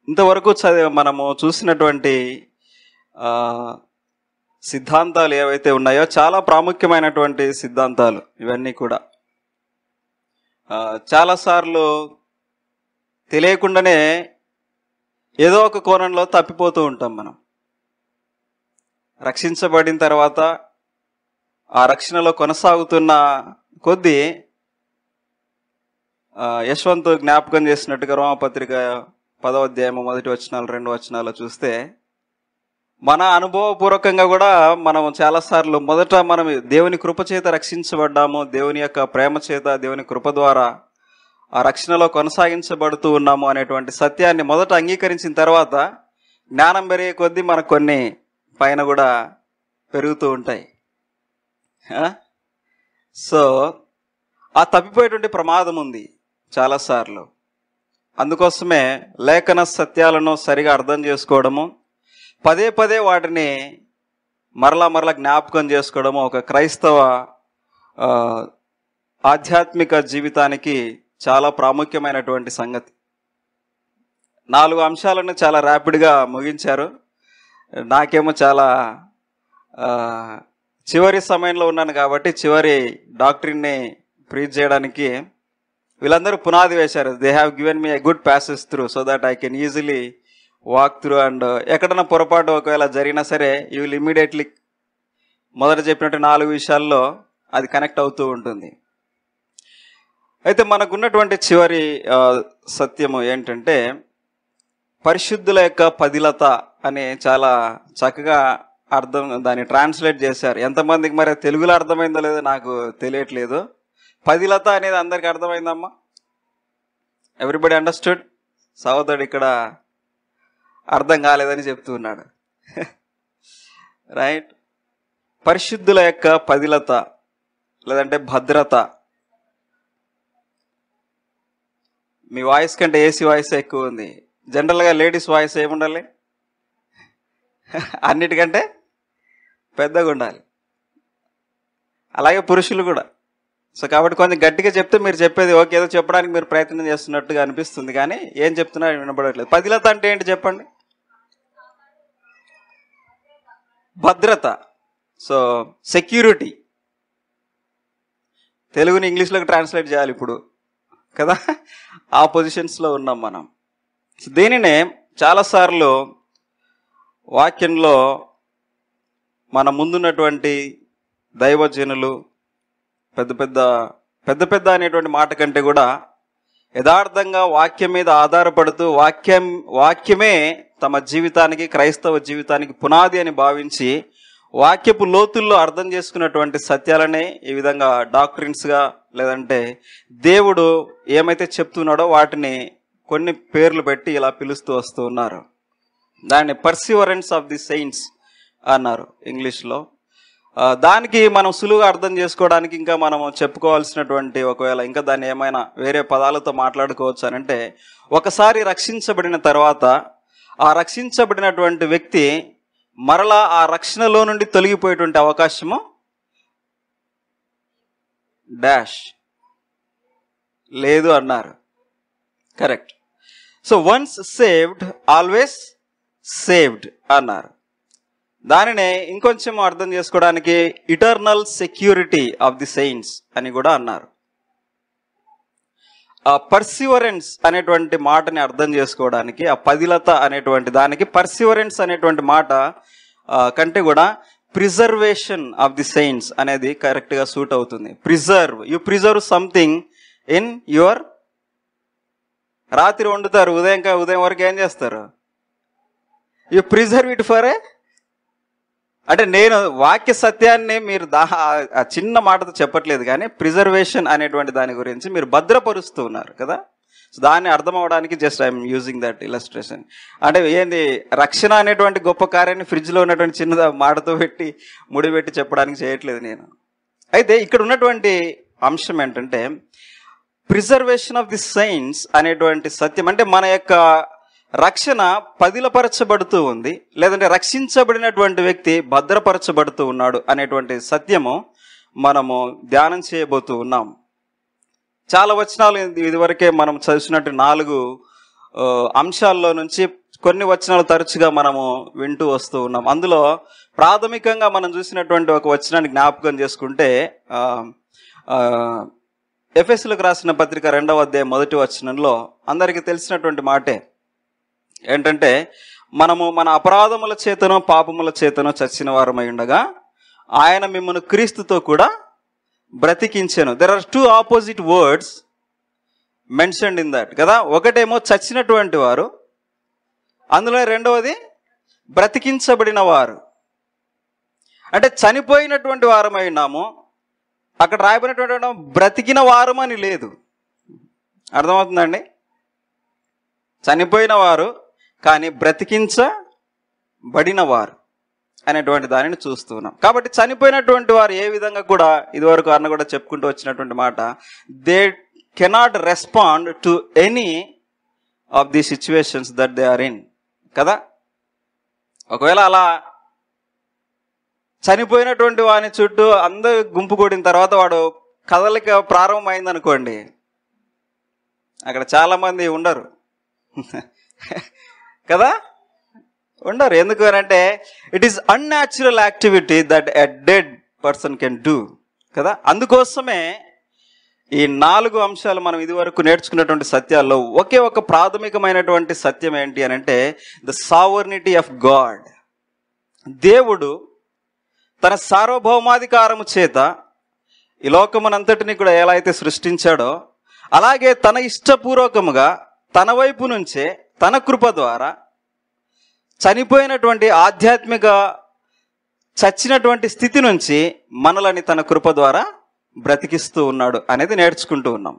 ఇంతవరకు మనము చూసినటువంటి సిద్ధాంతాలు ఏవైతే ఉన్నాయో చాలా ప్రాముఖ్యమైనటువంటి సిద్ధాంతాలు ఇవన్నీ కూడా. చాలాసార్లు తెలియకుండానే ఏదో ఒక కోణంలో తప్పిపోతూ ఉంటాం మనం. రక్షించబడిన తర్వాత ఆ రక్షణలో కొనసాగుతున్న కొద్దీ యశ్వంత్ జ్ఞాపకం చేసినట్టుగా రోమపత్రిక 10వ అధ్యాయం 1 వచనాలు 2 వచనాలు చూస్తే మన అనుభవపూర్వకంగా కూడా మనం చాలాసార్లు మొదట మనం దేవుని కృప చేత రక్షించబడ్డాము, దేవుని యొక్క ప్రేమ చేత దేవుని కృప ద్వారా ఆ రక్షణలో కొనసాగించబడుతూ ఉన్నాము అనేటువంటి సత్యాన్ని మొదట అంగీకరించిన తర్వాత జ్ఞానం పెరిగే కొద్దీ మనకు కొన్ని పైన కూడా పెరుగుతూ ఉంటాయి. సో ఆ తప్పిపోయేటువంటి ప్రమాదం ఉంది చాలాసార్లు. అందుకోసమే లేఖన సత్యాలను సరిగా అర్థం చేసుకోవడము, పదే పదే వాటిని మరలా జ్ఞాపకం చేసుకోవడము ఒక క్రైస్తవ ఆధ్యాత్మిక జీవితానికి చాలా ప్రాముఖ్యమైనటువంటి సంగతి. 4 అంశాలను చాలా ర్యాపిడ్గా ముగించారు. నాకేమో చాలా చివరి సమయంలో ఉన్నాను కాబట్టి చివరి డాక్ట్రిన్ని ప్రీచ్ చేయడానికి వీళ్ళందరూ పునాది వేశారు. They have given me a good passes through so that I can easily walk through. And ఎక్కడన్నా పొరపాటు ఒకవేళ జరిగినా సరే యూ విల్ ఇమ్మీడియట్లీ మొదట చెప్పినట్టు 4 విషయాల్లో అది కనెక్ట్ అవుతూ ఉంటుంది. అయితే మనకున్నటువంటి చివరి సత్యము ఏంటంటే పరిశుద్ధుల యొక్క పదిలత అని చాలా చక్కగా దాన్ని ట్రాన్స్లేట్ చేశారు. ఎంతమందికి మరి తెలుగులో అర్థమైందో లేదో నాకు తెలియట్లేదు. పదిలత అనేది అందరికి అర్థమైందమ్మా? Everybody understood? సహోదరుడు ఇక్కడ అర్థం కాలేదని చెప్తూ ఉన్నాడు. రైట్. పరిశుద్ధుల యొక్క పదిలత లేదంటే భద్రత. మీ వాయిస్ కంటే ఏసీ వాయిస్ ఎక్కువ ఉంది. జనరల్గా లేడీస్ వాయిస్ ఏముండాలి? అన్నిటికంటే పెద్దగా ఉండాలి. అలాగే పురుషులు కూడా. సో కాబట్టి కొంచెం గట్టిగా చెప్తే మీరు చెప్పేది ఓకే, ఏదో చెప్పడానికి మీరు ప్రయత్నం చేస్తున్నట్టుగా అనిపిస్తుంది, కానీ ఏం చెప్తున్నా వినపడట్లేదు. పదిలత అంటే ఏంటి చెప్పండి? భద్రత. So security. తెలుగుని ఇంగ్లీష్లోకి ట్రాన్స్లేట్ చేయాలి ఇప్పుడు కదా, ఆ పొజిషన్స్లో ఉన్నాం మనం. దీనినే చాలాసార్లు వాక్యంలో మన ముందున్నటువంటి దైవజనులు పెద్ద పెద్ద అనేటువంటి మాట కంటే కూడా యథార్థంగా వాక్యం మీద ఆధారపడుతూ వాక్యమే తమ జీవితానికి, క్రైస్తవ జీవితానికి పునాది అని భావించి వాక్యపు లోతుల్లో అర్థం చేసుకున్నటువంటి సత్యాలనే ఈ విధంగా డాక్ట్రిన్స్గా లేదంటే దేవుడు ఏమైతే చెప్తున్నాడో వాటిని కొన్ని పేర్లు పెట్టి ఇలా పిలుస్తూ వస్తూ ఉన్నారు. దాన్ని పర్సివరెన్స్ ఆఫ్ ది సెయింట్స్ అన్నారు ఇంగ్లీష్లో. దానికి మనం సులువుగా అర్థం చేసుకోవడానికి ఇంకా మనం చెప్పుకోవాల్సినటువంటి, ఒకవేళ ఇంకా దాన్ని ఏమైనా వేరే పదాలతో మాట్లాడుకోవచ్చు అని అంటే, ఒకసారి రక్షించబడిన తర్వాత ఆ రక్షించబడినటువంటి వ్యక్తి మరలా ఆ రక్షణలో నుండి తొలగిపోయేటువంటి అవకాశము డాష్ లేదు అన్నారు. Correct. So once saved always saved అన్నారు. దానినే ఇంకొంచెం అర్థం చేసుకోవడానికి eternal security of the saints అని కూడా అన్నారు. ఆ పర్సివరెన్స్ అనేటువంటి మాటని అర్థం చేసుకోవడానికి, ఆ పదిలత అనేటువంటి దానికి పర్సివరెన్స్ అనేటువంటి మాట కంటే కూడా ప్రిజర్వేషన్ ఆఫ్ ది సెయింట్స్ అనేది కరెక్ట్గా సూట్ అవుతుంది. Preserve, you preserve something in your. రాత్రి వండుతారు, ఉదయం వరకు ఏం చేస్తారు? యు ప్రిజర్వ్ ఇట్ ఫర్ అంటే నేను వాక్య సత్యాన్ని మీరు ఆ చిన్న మాటతో చెప్పట్లేదు, కానీ ప్రిజర్వేషన్ అనేటువంటి దాని గురించి మీరు భద్రపరుస్తూ ఉన్నారు కదా. సో దాన్ని అర్థం అవడానికి just I'm using that illustration. అంటే ఏంది, రక్షణ అనేటువంటి గొప్ప కార్యాన్ని ఫ్రిడ్జ్లో ఉన్నటువంటి చిన్న మాటతో పెట్టి ముడిపెట్టి చెప్పడానికి చేయట్లేదు నేను. అయితే ఇక్కడ ఉన్నటువంటి అంశం ఏంటంటే ప్రిజర్వేషన్ ఆఫ్ ది సెయింట్స్ అనేటువంటి సత్యం. అంటే మన యొక్క రక్షణ పదిలపరచబడుతూ ఉంది, లేదంటే రక్షించబడినటువంటి వ్యక్తి భద్రపరచబడుతూ ఉన్నాడు అనేటువంటి సత్యము మనము ధ్యానం చేయబోతూ ఉన్నాం. చాలా వచనాలు ఇదివరకే మనం చదివినట్టు 4 అంశాల్లో నుంచి కొన్ని వచనాలు తరచుగా మనము వింటూ వస్తూ ఉన్నాం. అందులో ప్రాథమికంగా మనం చూసినటువంటి ఒక వచనాన్ని జ్ఞాపకం చేసుకుంటే ఎఫెసీయులకు రాసిన పత్రిక 2వ అధ్యాయం 1వ వచనంలో అందరికీ తెలిసినటువంటి మాటే ఏంటంటే, మనము మన అపరాధముల చేతనో పాపముల చేతనో చచ్చిన వారమై ఉండగా ఆయన మిమ్మల్ని క్రీస్తుతో కూడా బ్రతికించెను. There are 2 opposite words mentioned in that కదా. ఒకటేమో చచ్చినటువంటి వారు, అందులో రెండవది బ్రతికించబడిన వారు. అంటే చనిపోయినటువంటి వారమై ఉన్నాము, అక్కడ రాయబడినటువంటి బ్రతికిన వారమని లేదు. అర్థమవుతుందండి? చనిపోయిన వారు కానీ బ్రతికించబడిన వారు అనేటువంటి దానిని చూస్తున్నాం. కాబట్టి చనిపోయినటువంటి వారు ఏ విధంగా కూడా, ఇదివరకు అన్న కూడా చెప్పుకుంటూ వచ్చినటువంటి మాట, they cannot respond to any of the situations that they are in కదా. ఒకవేళ అలా చనిపోయినటువంటి వాని చుట్టూ అందరూ గుంపు కూడిన తర్వాత వాడు కదలిక ప్రారంభమైంది అనుకోండి, అక్కడ చాలామంది ఉండరు కదా, ఉండరు. ఎందుకు అంటే it is unnatural activity that a dead person can do కదా. అందుకోసమే ఈ 4 అంశాలు మనం ఇదివరకు నేర్చుకున్నటువంటి సత్యాల్లో ఒకే ఒక ప్రాథమికమైనటువంటి సత్యం ఏంటి అని అంటే, ద సావర్నిటీ ఆఫ్ గాడ్. దేవుడు తన సార్వభౌమాధికారము చేత ఈ లోకమునంతటిని కూడా ఎలా అయితే సృష్టించాడో, అలాగే తన ఇష్టపూర్వకముగా తన వైపు నుంచే తన కృప ద్వారా చనిపోయినటువంటి ఆధ్యాత్మిక చచ్చినటువంటి స్థితి నుంచి మనలని తన కృప ద్వారా బ్రతికిస్తూ ఉన్నాడు అనేది నేర్చుకుంటూ ఉన్నాం.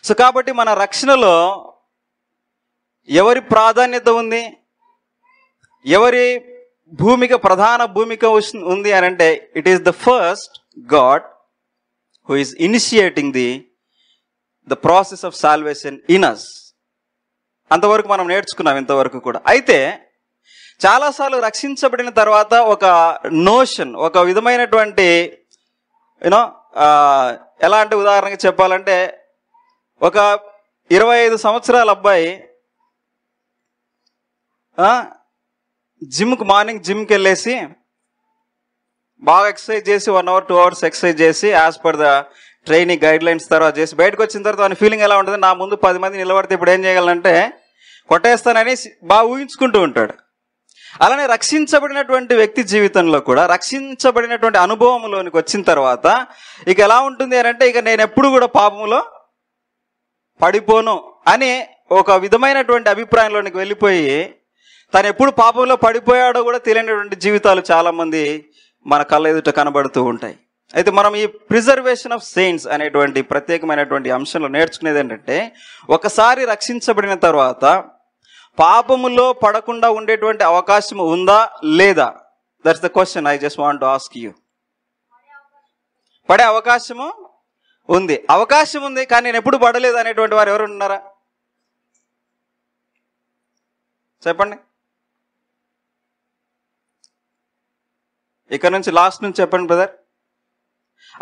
సో కాబట్టి మన రక్షణలో ఎవరి ప్రాధాన్యత ఉంది, ఎవరి ప్రధాన భూమిక ఉంది అని అంటే, it is the first God who is initiating the process of salvation in us. అంతవరకు మనం నేర్చుకున్నాం ఇంతవరకు కూడా. అయితే చాలాసార్లు రక్షించబడిన తర్వాత ఒక నోషన్, ఒక విధమైనటువంటి యూనో ఎలా అంటే, ఉదాహరణకి చెప్పాలంటే, ఒక 25 సంవత్సరాల అబ్బాయి మార్నింగ్ జిమ్కి వెళ్ళేసి బాగా ఎక్సర్సైజ్ చేసి 1 hour 2 hours ఎక్సర్సైజ్ చేసి as per the training guide lines తర్వాత చేసి బయటకు వచ్చిన తర్వాత ఆయన ఫీలింగ్ ఎలా ఉంటుంది, నా ముందు 10 మంది నిలబడితే ఇప్పుడు ఏం చేయగలనంటే కొట్టేస్తానని బాగా ఊహించుకుంటూ ఉంటాడు. అలానే రక్షించబడినటువంటి వ్యక్తి జీవితంలో కూడా రక్షించబడినటువంటి అనుభవంలోనికి వచ్చిన తర్వాత ఇక ఎలా ఉంటుంది అని అంటే, ఇక నేను ఎప్పుడు కూడా పాపములో పడిపోను అనే ఒక విధమైనటువంటి అభిప్రాయంలోనికి వెళ్ళిపోయి తను ఎప్పుడు పాపంలో పడిపోయాడో కూడా తెలియనటువంటి జీవితాలు చాలామంది మన కళ్ళ ఎదుట కనబడుతూ ఉంటాయి. అయితే మనం ఈ ప్రిజర్వేషన్ ఆఫ్ సెయింట్స్ అనేటువంటి ప్రత్యేకమైనటువంటి అంశంలో నేర్చుకునేది ఏంటంటే, ఒకసారి రక్షించబడిన తర్వాత పాపములో పడకుండా ఉండేటువంటి అవకాశం ఉందా లేదా? That's the question I just want to ask you. పడే అవకాశము ఉంది, అవకాశం ఉంది, కానీ నేను ఎప్పుడు పడలేదు అనేటువంటి వారు ఎవరు ఉన్నారా? చెప్పండి. ఇక్కడ నుంచి లాస్ట్ నుంచి చెప్పండి బ్రదర్.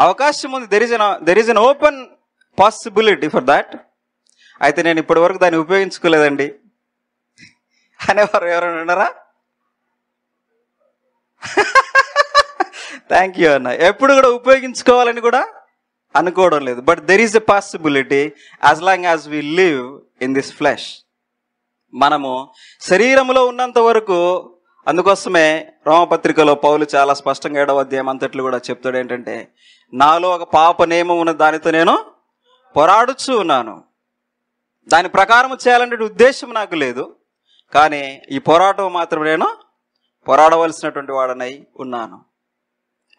అవకాశం ఉంది, there is an open possibility for that. అయితే నేను ఇప్పటి వరకు దాన్ని ఉపయోగించుకోలేదండి అనేవారు ఎవరైనా ఉన్నారా? థ్యాంక్ యూ అన్న. ఎప్పుడు కూడా ఉపయోగించుకోవాలని కూడా అనుకోవడం లేదు. But there is a possibility as long as we live in this flesh. మనము శరీరంలో ఉన్నంత వరకు, అందుకోసమే రోమపత్రికలో పౌలు చాలా స్పష్టంగా 7వ అధ్యాయం అంతట్లు కూడా చెప్తాడు ఏంటంటే, నాలో ఒక పాప నియమం ఉన్న దానితో నేను పోరాడుచూ ఉన్నాను, దాని ప్రకారం చేయాలనే ఉద్దేశం నాకు లేదు, కానీ ఈ పోరాటం మాత్రం నేను పోరాడవలసినటువంటి వాడనై ఉన్నాను.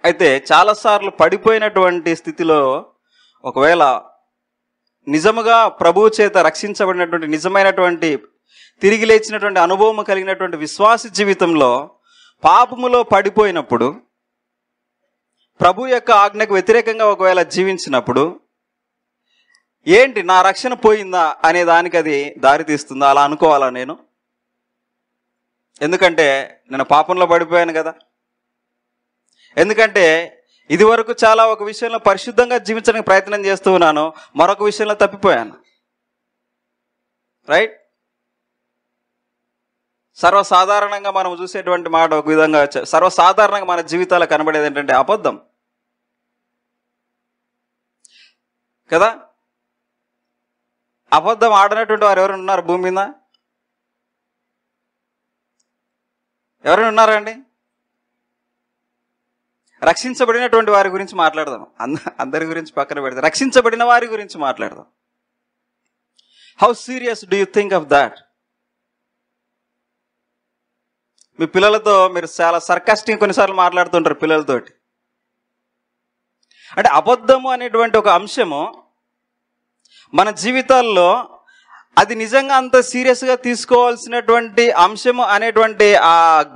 అయితే చాలాసార్లు పడిపోయినటువంటి స్థితిలో ఒకవేళ నిజముగా ప్రభువు చేత రక్షించబడినటువంటి నిజమైనటువంటి తిరిగి లేచినటువంటి అనుభవం కలిగినటువంటి విశ్వాస జీవితంలో పాపములో పడిపోయినప్పుడు, ప్రభు యొక్క ఆజ్ఞకు వ్యతిరేకంగా ఒకవేళ జీవించినప్పుడు ఏంటి నా రక్షణ పోయిందా అనే దానికి అది దారితీస్తుందా? అలా అనుకోవాలా నేను? ఎందుకంటే నేను పాపంలో పడిపోయాను కదా. ఎందుకంటే ఇది వరకు చాలా ఒక విషయంలో పరిశుద్ధంగా జీవించడానికి ప్రయత్నం చేస్తూ ఉన్నాను, మరొక విషయంలో తప్పిపోయాను. రైట్? సర్వసాధారణంగా మనం చూసేటువంటి మాట ఒక విధంగా, సర్వసాధారణంగా మన జీవితాల్లో కనబడేది ఏంటంటే అబద్ధం కదా. అబద్ధం ఆడనటువంటి వారు ఎవరైనా ఉన్నారు భూమి మీద? ఎవరైనా ఉన్నారండి? రక్షించబడినటువంటి వారి గురించి మాట్లాడదాం. అందరి గురించి పక్కన పెడదాం, రక్షించబడిన వారి గురించి మాట్లాడదాం. How serious do you think of that? మీ పిల్లలతో మీరు చాలా సర్కాస్టింగ్ కొన్నిసార్లు మాట్లాడుతుంటారు పిల్లలతోటి. అంటే అబద్ధము అనేటువంటి ఒక అంశము మన జీవితాల్లో అది నిజంగా అంత సీరియస్గా తీసుకోవాల్సినటువంటి అంశము అనేటువంటి ఆ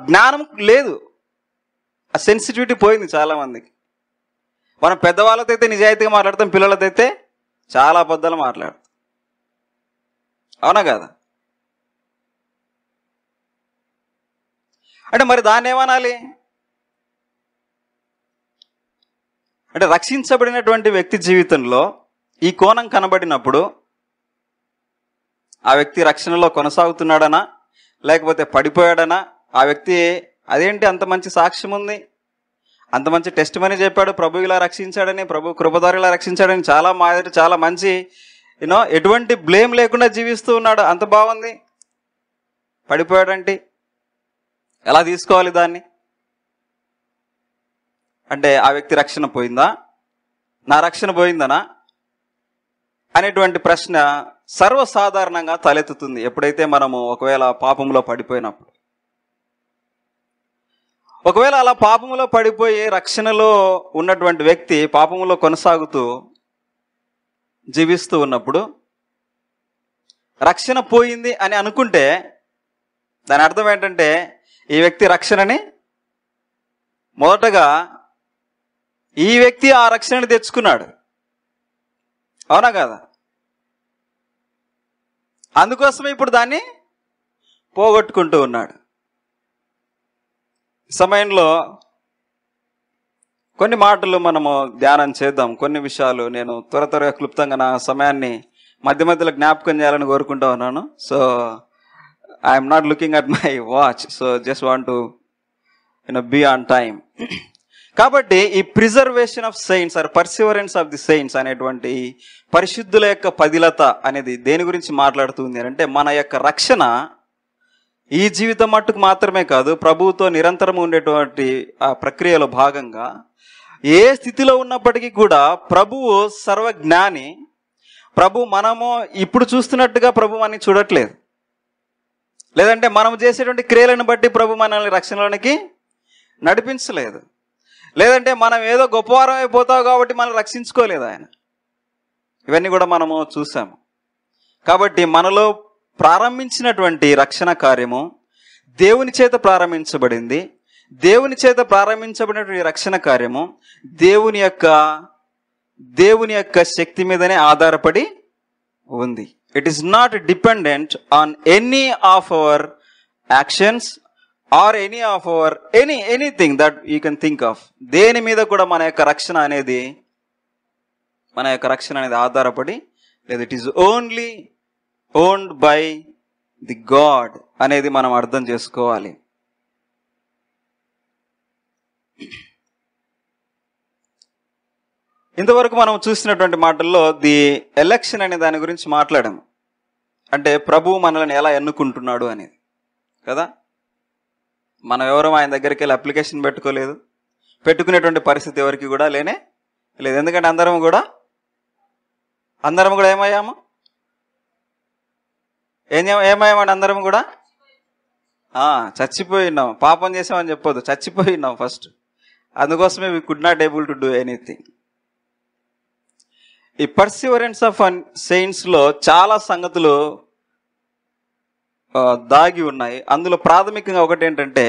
జ్ఞానం లేదు. ఆ సెన్సిటివిటీ పోయింది చాలా మందికి. మనం పెద్దవాళ్ళతో అయితే నిజాయితీగా మాట్లాడతాం, పిల్లలతో అయితే చాలా అబద్ధాలు మాట్లాడతాం. అవునా కదా? అంటే మరి దాన్ని ఏమనాలి? అంటే రక్షించబడినటువంటి వ్యక్తి జీవితంలో ఈ కోణం కనబడినప్పుడు ఆ వ్యక్తి రక్షణలో కొనసాగుతున్నాడనా లేకపోతే పడిపోయాడనా? ఆ వ్యక్తి అదేంటి అంత మంచి సాక్ష్యం ఉంది, అంత మంచి టెస్ట్ మనీ చెప్పాడు, ప్రభు ఇలా రక్షించాడని, ప్రభు కృపదారు ఇలా రక్షించాడని, చాలా మంచి ఎటువంటి బ్లేమ్ లేకుండా జీవిస్తూ ఉన్నాడు, అంత బాగుంది, పడిపోయాడంటే ఎలా తీసుకోవాలి దాన్ని? అంటే ఆ వ్యక్తి రక్షణ పోయిందా, నా రక్షణ పోయిందనా అనేటువంటి ప్రశ్న సర్వసాధారణంగా తలెత్తుతుంది ఎప్పుడైతే మనము ఒకవేళ పాపంలో పడిపోయినప్పుడు. ఒకవేళ అలా పాపములో పడిపోయి రక్షణలో ఉన్నటువంటి వ్యక్తి పాపములో కొనసాగుతూ జీవిస్తూ ఉన్నప్పుడు రక్షణ పోయింది అని అనుకుంటే దాని అర్థం ఏంటంటే ఈ వ్యక్తి రక్షణని మొదటగా ఈ వ్యక్తి ఆ రక్షణని తెచ్చుకున్నాడు. అవునా కదా? అందుకోసమే ఇప్పుడు దాన్ని పోగొట్టుకుంటూ ఉన్నాడు. సమయంలో కొన్ని మాటలు మనము ధ్యానం చేద్దాం. కొన్ని విషయాలు నేను త్వరగా క్లుప్తంగా నా సమయాన్ని మధ్య మధ్యలో జ్ఞాపకం చేయాలని కోరుకుంటా ఉన్నాను. So I'm not looking at my watch, so just want to be on time. కాబట్టి ఈ preservation of saints or perseverance of the saints అనేటువంటి పరిశుద్ధుల యొక్క పదిలత అనేది దేని గురించి మాట్లాడుతుంది అంటే మన యొక్క రక్షణ ఈ జీవితం మట్టుకు మాత్రమే కాదు, ప్రభువుతో నిరంతరం ఉండేటువంటి ఆ ప్రక్రియలో భాగంగా ఏ స్థితిలో ఉన్నప్పటికీ కూడా ప్రభువు సర్వజ్ఞాని. ప్రభు మనము ఇప్పుడు చూస్తున్నట్టుగా ప్రభు మనని చూడట్లేదు, లేదంటే మనం చేసేటువంటి క్రియలను బట్టి ప్రభు మనల్ని రక్షణలోనికి నడిపించలేదు, లేదంటే మనం ఏదో గొప్పవారం అయిపోతావు కాబట్టి మనం రక్షించుకోలేదు ఆయన. ఇవన్నీ కూడా మనము చూసాము. కాబట్టి మనలో ప్రారంభించినటువంటి రక్షణ కార్యము దేవుని చేత ప్రారంభించబడింది. దేవుని చేత ప్రారంభించబడినటువంటి రక్షణ కార్యము దేవుని యొక్క శక్తి మీదనే ఆధారపడి ఉంది. It is not dependent on any of our actions or any of our anything that you can think of. దేని మీద కూడా మన యొక్క రక్షణ అనేది ఆధారపడి లేదు. It is only owned by the God అనేది మనం అర్థం చేసుకోవాలి. ఇంతవరకు మనం చూసినటువంటి మాటల్లో ది ఎలక్షన్ అనే దాని గురించి మాట్లాడాము. అంటే ప్రభువు మనల్ని ఎలా ఎన్నుకుంటున్నాడు అనేది కదా. మనం ఎవరూ ఆయన దగ్గరికి వెళ్ళి అప్లికేషన్ పెట్టుకునేటువంటి పరిస్థితి ఎవరికి కూడా లేదు. ఎందుకంటే అందరం కూడా ఏమయ్యాము? ఏమయ్యామండి? అందరం కూడా చచ్చిపోయినాం. పాపం చేసామని చెప్పొద్దు, చచ్చిపోయినాం ఫస్ట్. అందుకోసమే we could not able to do anything. ఈ పర్సివరెన్స్ ఆఫ్ సెయింట్స్ లో చాలా సంగతులు దాగి ఉన్నాయి. అందులో ప్రాథమికంగా ఒకటి ఏంటంటే,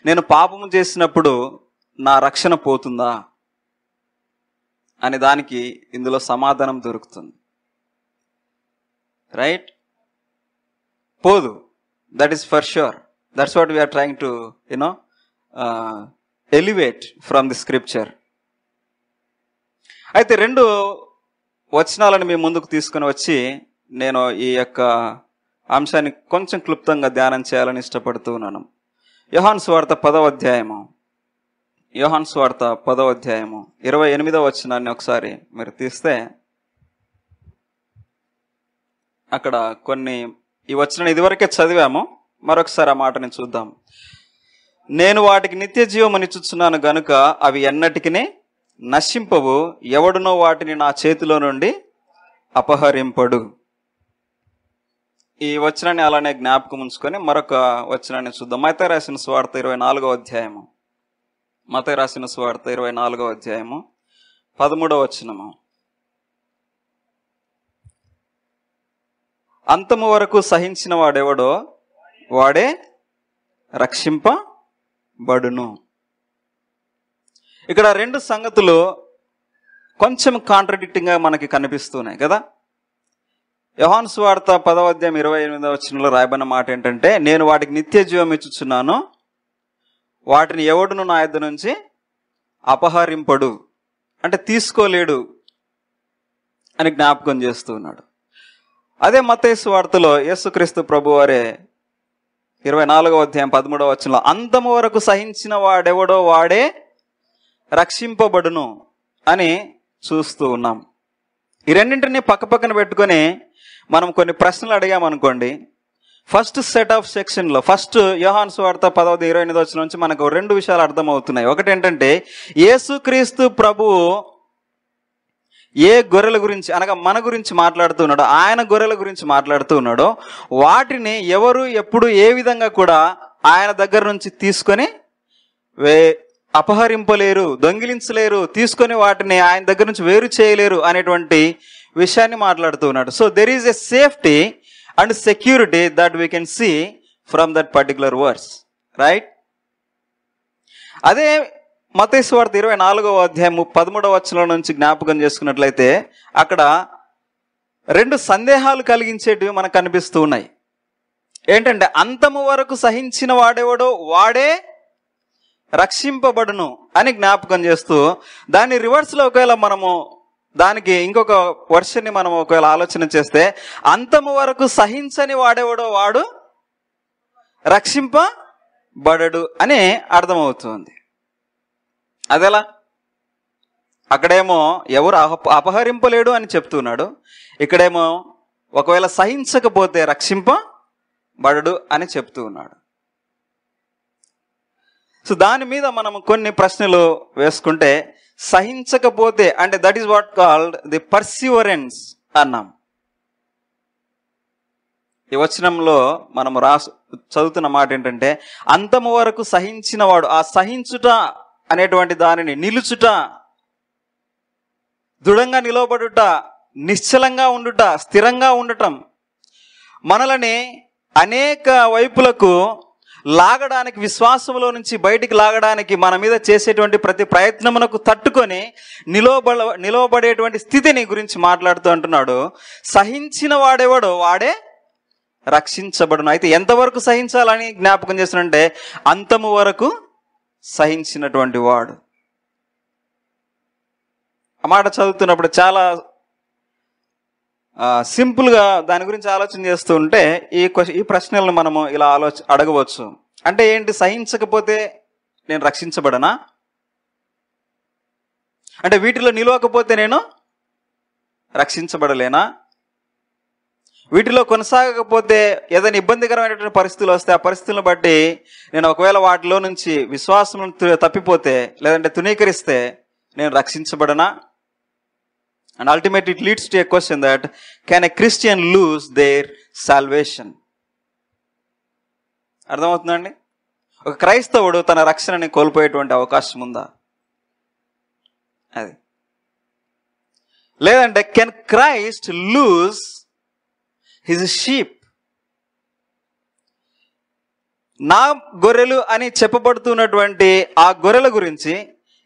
నేను పాపము చేసినప్పుడు నా రక్షణ పోతుందా అనే దానికి ఇందులో సమాధానం దొరుకుతుంది. రైట్? పోదు. That is for sure. That's what we're trying to elevate from the scripture. అయితే 2 వచనాలను మీ ముందుకు తీసుకుని వచ్చి నేను ఈ యొక్క అంశాన్ని కొంచెం క్లుప్తంగా ధ్యానం చేయాలని ఇష్టపడుతూ ఉన్నాను. యోహాను సువార్త 10వ అధ్యాయము, యోహాను సువార్త 10వ అధ్యాయము 28వ వచనాన్ని ఒకసారి మీరు తీస్తే, అక్కడ కొన్ని ఈ వచనాన్ని ఇదివరకే చదివాము, మరొకసారి ఆ మాటని చూద్దాం. నేను వాటికి నిత్య జీవమునిచ్చుచున్నాను గనుక అవి ఎన్నటికి నశింపవు, ఎవడునో వాటిని నా చేతిలో నుండి అపహరింపడు. ఈ వచనాన్ని అలానే జ్ఞాపకం ఉంచుకొని మరొక వచనాన్ని చూద్దాం. మత్తయి రాసిన సువార్త 24వ అధ్యాయము, మత్తయి రాసిన సువార్త 24వ అధ్యాయము 13వ వచనము. అంతము వరకు సహించిన వాడెవడో వాడే రక్షింపబడును. ఇక్కడ రెండు సంగతులు కొంచెం కాంట్రడిక్టింగ్గా మనకి కనిపిస్తున్నాయి కదా. యోహాను సువార్త 10వ అధ్యాయం 28వ వచనంలో రాయబడిన మాట ఏంటంటే, నేను వాటికి నిత్య జీవం ఇచ్చుచున్నాను, వాటిని ఎవడును నా యొద్ద నుంచి అపహరింపడు, అంటే తీసుకోలేడు అని జ్ఞాపకం చేస్తూ ఉన్నాడు. అదే మత్తయి సువార్తలో యేసుక్రీస్తు ప్రభు వారే 24వ అధ్యాయం 13వ వచనంలో అంతము వరకు సహించిన వాడెవడో వాడే రక్షింపబడును అని చూస్తూ ఉన్నాం. ఈ రెండింటిని పక్కపక్కన పెట్టుకొని మనం కొన్ని ప్రశ్నలు అడిగామనుకోండి, ఫస్ట్ సెట్ ఆఫ్ సెక్షన్లో ఫస్ట్ యోహాను సువార్త 10వ-28వ వచనం నుంచి మనకు రెండు విషయాలు అర్థమవుతున్నాయి. ఒకటి ఏంటంటే, యేసుక్రీస్తు ప్రభువు ఏ గొర్రెల గురించి అనగా మన గురించి మాట్లాడుతూ ఉన్నాడో, ఆయన గొర్రెల గురించి మాట్లాడుతూ ఉన్నాడో, వాటిని ఎవరు ఎప్పుడు ఏ విధంగా కూడా ఆయన దగ్గర నుంచి తీసుకొని అపహరింపలేరు, దొంగిలించలేరు, తీసుకొని వాటిని ఆయన దగ్గర నుంచి వేరు చేయలేరు అనేటువంటి విషయాన్ని మాట్లాడుతూ ఉన్నాడు. So there is a safety and security that we can see from that particular verse, right? అదే మత్తయి సువార్త 24వ అధ్యాయం 13వ వచనం నుంచి జ్ఞాపకం చేసుకున్నట్లయితే, అక్కడ రెండు సందేహాలు కలిగించేటివి మనకు కనిపిస్తూ ఉన్నాయి. ఏంటంటే, అంతము వరకు సహించిన వాడెవడో వాడే రక్షింపబడును అని జ్ఞాపకం చేస్తూ, దాని రివర్స్లో ఒకవేళ మనము దానికి ఇంకొక వర్షన్ని మనం ఒకవేళ ఆలోచన చేస్తే, అంతము వరకు సహించని వాడెవడో వాడు రక్షింపబడడు అని అర్థమవుతుంది. అదెలా? అక్కడేమో ఎవరు అపహరింపలేడు అని చెప్తున్నాడు, ఇక్కడేమో ఒకవేళ సహించకపోతే రక్షింపబడడు అని చెప్తూ ఉన్నాడు. సో దాని మీద మనం కొన్ని ప్రశ్నలు వేసుకుంటే, సహించకపోతే అంటే that is what called the Perseverance అన్నాం. ఈ వచనంలో మనం చదువుతున్న మాట ఏంటంటే, అంతము వరకు సహించిన వాడు, ఆ సహించుట అనేటువంటి దానిని నిలుచుట, దృఢంగా నిలవబడుట, నిశ్చలంగా ఉండుట, స్థిరంగా ఉండటం, మనలని అనేక వైపులకు లాగడానికి, విశ్వాసంలో నుంచి బయటికి లాగడానికి మన మీద చేసేటువంటి ప్రతి ప్రయత్నమునకు తట్టుకొని నిలవబడేటువంటి స్థితిని గురించి మాట్లాడుతూ అంటున్నాడు. సహించిన వాడెవడో వాడే రక్షించబడును. అయితే ఎంతవరకు సహించాలని జ్ఞాపకం చేస్తున్నంటే, అంతము వరకు సహించినటువంటి వాడు. ఆ మాట చదువుతున్నప్పుడు చాలా సింపుల్గా దాని గురించి ఆలోచన చేస్తూ ఉంటే ఈ ప్రశ్నలను మనము ఇలా అడగవచ్చు. అంటే ఏంటి? సహించకపోతే నేను రక్షించబడనా? అంటే వీటిలో నిలవకపోతే నేను రక్షించబడలేనా? వీటిలో కొనసాగకపోతే ఏదైనా ఇబ్బందికరమైనటువంటి పరిస్థితులు వస్తే, ఆ పరిస్థితులను బట్టి నేను ఒకవేళ వాటిలో నుంచి విశ్వాసం తప్పిపోతే, లేదంటే తునీకరిస్తే నేను రక్షించబడనా? And ultimately it leads to a question that can a Christian lose their salvation? అర్థమవుతుందండి? ఒక క్రైస్తవుడు తన రక్షణని కోల్పోయేటువంటి అవకాశం ఉందా? అది. లేదంటే can Christ lose his sheep? నా గొర్రెలు అని చెప్పబడుతున్నటువంటి ఆ గొర్రెల గురించి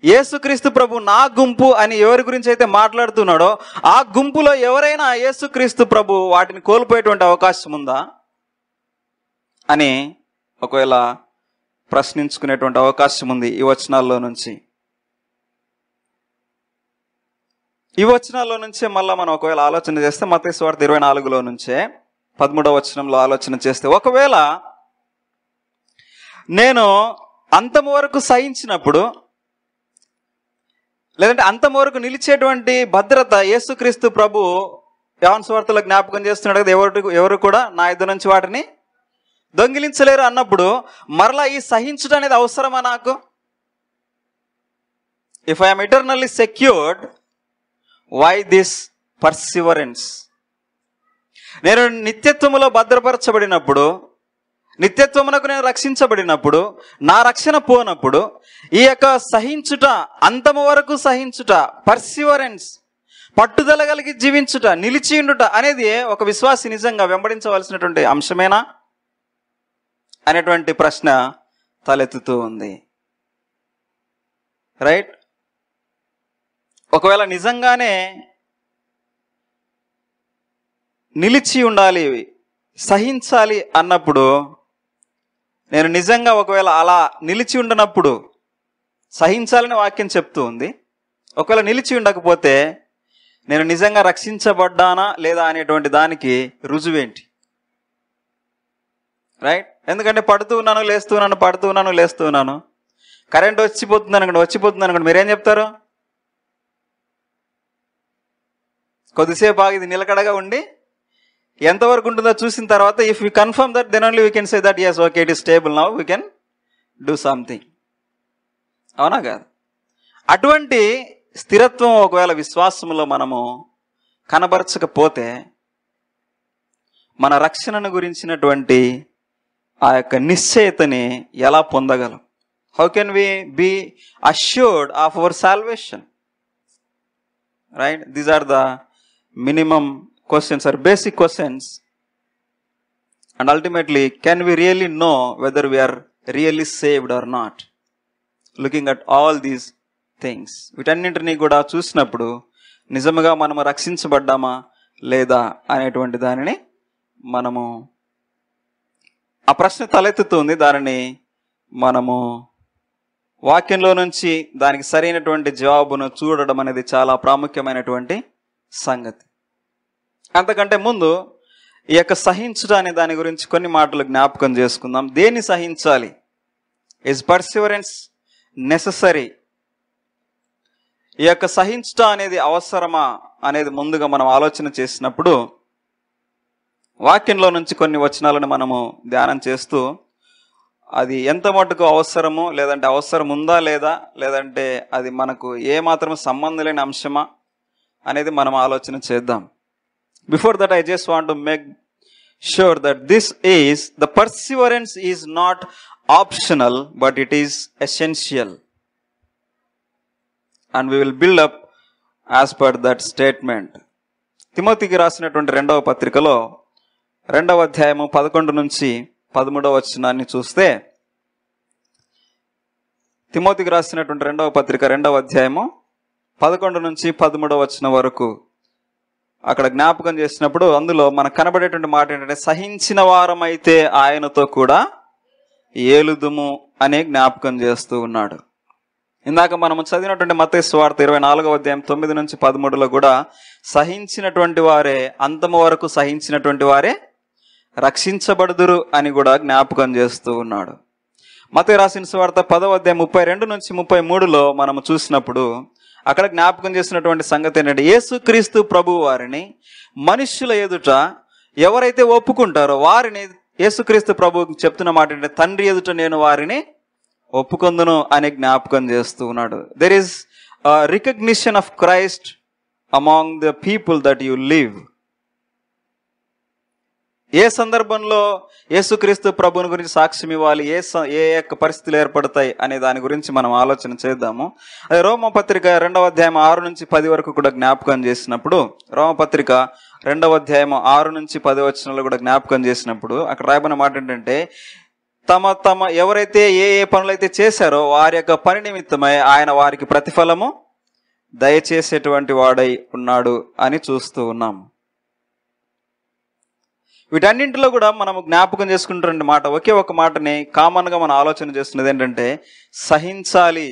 యేసుక్రీస్తు ప్రభు నా గుంపు అని ఎవరి గురించి అయితే మాట్లాడుతున్నాడో, ఆ గుంపులో ఎవరైనా యేసుక్రీస్తు ప్రభు వాటిని కోల్పోయేటువంటి అవకాశం ఉందా అని ఒకవేళ ప్రశ్నించుకునేటువంటి అవకాశం ఉంది ఈ వచనాల్లో నుంచి. ఈ వచనాల్లో నుంచే మళ్ళీ మనం ఒకవేళ ఆలోచన చేస్తే, మత్తయి సువార్త 24లో నుంచే 13వ వచనంలో ఆలోచన చేస్తే, ఒకవేళ నేను అంతము వరకు సహించినప్పుడు, లేదంటే అంతము వరకు నిలిచేటువంటి భద్రత యేసుక్రీస్తు ప్రభు యోహాను సువార్తలో జ్ఞాపకం చేస్తున్నాడు కదా, ఎవరు కూడా నా యుద్ధ నుంచి వాటిని దొంగిలించలేరు అన్నప్పుడు, మరలా ఈ సహించడం అనేది అవసరమా నాకు? If I'm eternally secured, why this perseverance? నేను నిత్యత్వములో భద్రపరచబడినప్పుడు, నిత్యత్వమునకు నేను రక్షించబడినప్పుడు, నా రక్షణ పోనప్పుడు ఈ యొక్క సహించుట, అంతము వరకు సహించుట, పర్సివరెన్స్, పట్టుదల కలిగి జీవించుట, నిలిచి ఉండుట అనేది ఒక విశ్వాసి నిజంగా వెంబడించవలసినటువంటి అంశమేనా అనేటువంటి ప్రశ్న తలెత్తుతూ ఉంది. రైట్? ఒకవేళ నిజంగానే నిలిచి ఉండాలి, సహించాలి అన్నప్పుడు, నేను నిజంగా ఒకవేళ అలా నిలిచి ఉండనప్పుడు, సహించాలని వాక్యం చెప్తూ ఉంది, ఒకవేళ నిలిచి ఉండకపోతే నేను నిజంగా రక్షించబడ్డానా లేదా అనేటువంటి దానికి రుజువేంటి? రైట్? ఎందుకంటే పడుతూ ఉన్నాను, లేస్తూ ఉన్నాను, పడుతూ ఉన్నాను, లేస్తూ ఉన్నాను, కరెంట్ వచ్చిపోతుంది అనుకోండి, మీరేం చెప్తారు? కొద్దిసేపు ఆగి ఇది నిలకడగా ఉండి ఎంతవరకు ఉంటుందో చూసిన తర్వాత, if you confirm that, then only we can say that yes, okay, it is stable now, we can do something. అవునా కాదు? అటువంటి స్థిరత్వం ఒకవేళ విశ్వాసంలో మనము కనబరచకపోతే మన రక్షణను గురించినటువంటి ఆ యొక్క నిశ్చయతని ఎలా పొందగలం? How can we be assured of our salvation? Right? These are the minimum questions or basic questions, and ultimately, can we really know whether we are really saved or not? Looking at all these things, వీటన్నింటినీ కూడా చూసినప్పుడు నిజముగా మనము రక్షించబడ్డామా లేదా అనేటువంటి దానిని మనము, ఆ ప్రశ్న తలెత్తుతుంది. దానిని మనము వాక్యంలో నుంచి దానికి సరైనటువంటి జవాబును చూడడం అనేది చాలా ప్రాముఖ్యమైనటువంటి సంగతి. అంతకంటే ముందు ఈ యొక్క సహించడం అనే దాని గురించి కొన్ని మాటలు జ్ఞాపకం చేసుకుందాం. దేన్ని సహించాలి? Is Perseverance necessary? ఈ యొక్క సహించడం అనేది అవసరమా అనేది ముందుగా మనం ఆలోచన చేసినప్పుడు, వాక్యంలో నుంచి కొన్ని వచనాలను మనము ధ్యానం చేస్తూ, అది ఎంత మటుకు అవసరము, లేదంటే అవసరం ఉందా లేదా, లేదంటే అది మనకు ఏమాత్రం సంబంధం లేని అంశమా అనేది మనం ఆలోచన చేద్దాం. Before that, I just want to make sure that the perseverance is not optional, but it is essential. And we will build up as per that statement. తిమోతికి రాసినటువంటి 2వ పత్రికలో 2వ అధ్యాయము 11 నుంచి 13వ వచనాన్ని చూస్తే, తిమోతికి రాసినటువంటి 2వ పత్రిక 2వ అధ్యాయము 11 నుంచి 13వ వచనం వరకు అక్కడ జ్ఞాపకం చేసినప్పుడు, అందులో మనకు కనబడేటువంటి మాట ఏంటంటే, సహించిన వారమైతే ఆయనతో కూడా ఏలుదుము అనే జ్ఞాపకం చేస్తూ ఉన్నాడు. ఇందాక మనము చదివినటువంటి మత్తయి సువార్త 24వ అధ్యాయం 9 నుంచి 13లో కూడా సహించినటువంటి వారే, అంతము వరకు సహించినటువంటి వారే రక్షించబడుదురు అని కూడా జ్ఞాపకం చేస్తూ ఉన్నాడు. మత్తయి రాసిన సువార్త 10వ అధ్యాయం 32 నుంచి 33లో మనము చూసినప్పుడు అక్కడ జ్ఞాపకం చేసినటువంటి సంగతి ఏంటంటే, యేసుక్రీస్తు ప్రభు వారిని మనుష్యుల ఎదుట ఎవరైతే ఒప్పుకుంటారో వారిని, యేసుక్రీస్తు ప్రభు చెప్తున్న మాట ఏంటంటే, తండ్రి ఎదుట నేను వారిని ఒప్పుకొందును అని జ్ఞాపకం చేస్తూ ఉన్నాడు. There is recognition of Christ among the people that you live. ఏ సందర్భంలో యేసుక్రీస్తు ప్రభుని గురించి సాక్ష్యం ఇవ్వాలి, ఏ యొక్క పరిస్థితులు ఏర్పడతాయి అనే దాని గురించి మనం ఆలోచన చేద్దాము. అదే రోమపత్రిక 2వ అధ్యాయం 6 నుంచి 10 వరకు కూడా జ్ఞాపకం చేసినప్పుడు, రోమపత్రిక 2వ అధ్యాయం 6 నుంచి 10 వచనాలు కూడా జ్ఞాపకం చేసినప్పుడు అక్కడ రాయబడిన మాట ఏంటంటే, తమ ఎవరైతే ఏ పనులైతే చేశారో వారి యొక్క పని నిమిత్తమై ఆయన వారికి ప్రతిఫలము దయచేసేటువంటి వాడై ఉన్నాడు అని చూస్తూ ఉన్నాము. వీటన్నింటిలో కూడా మనము జ్ఞాపకం చేసుకుంటున్న మాట, ఒకే ఒక మాటని కామన్గా మనం ఆలోచన చేస్తున్నది ఏంటంటే, సహించాలి,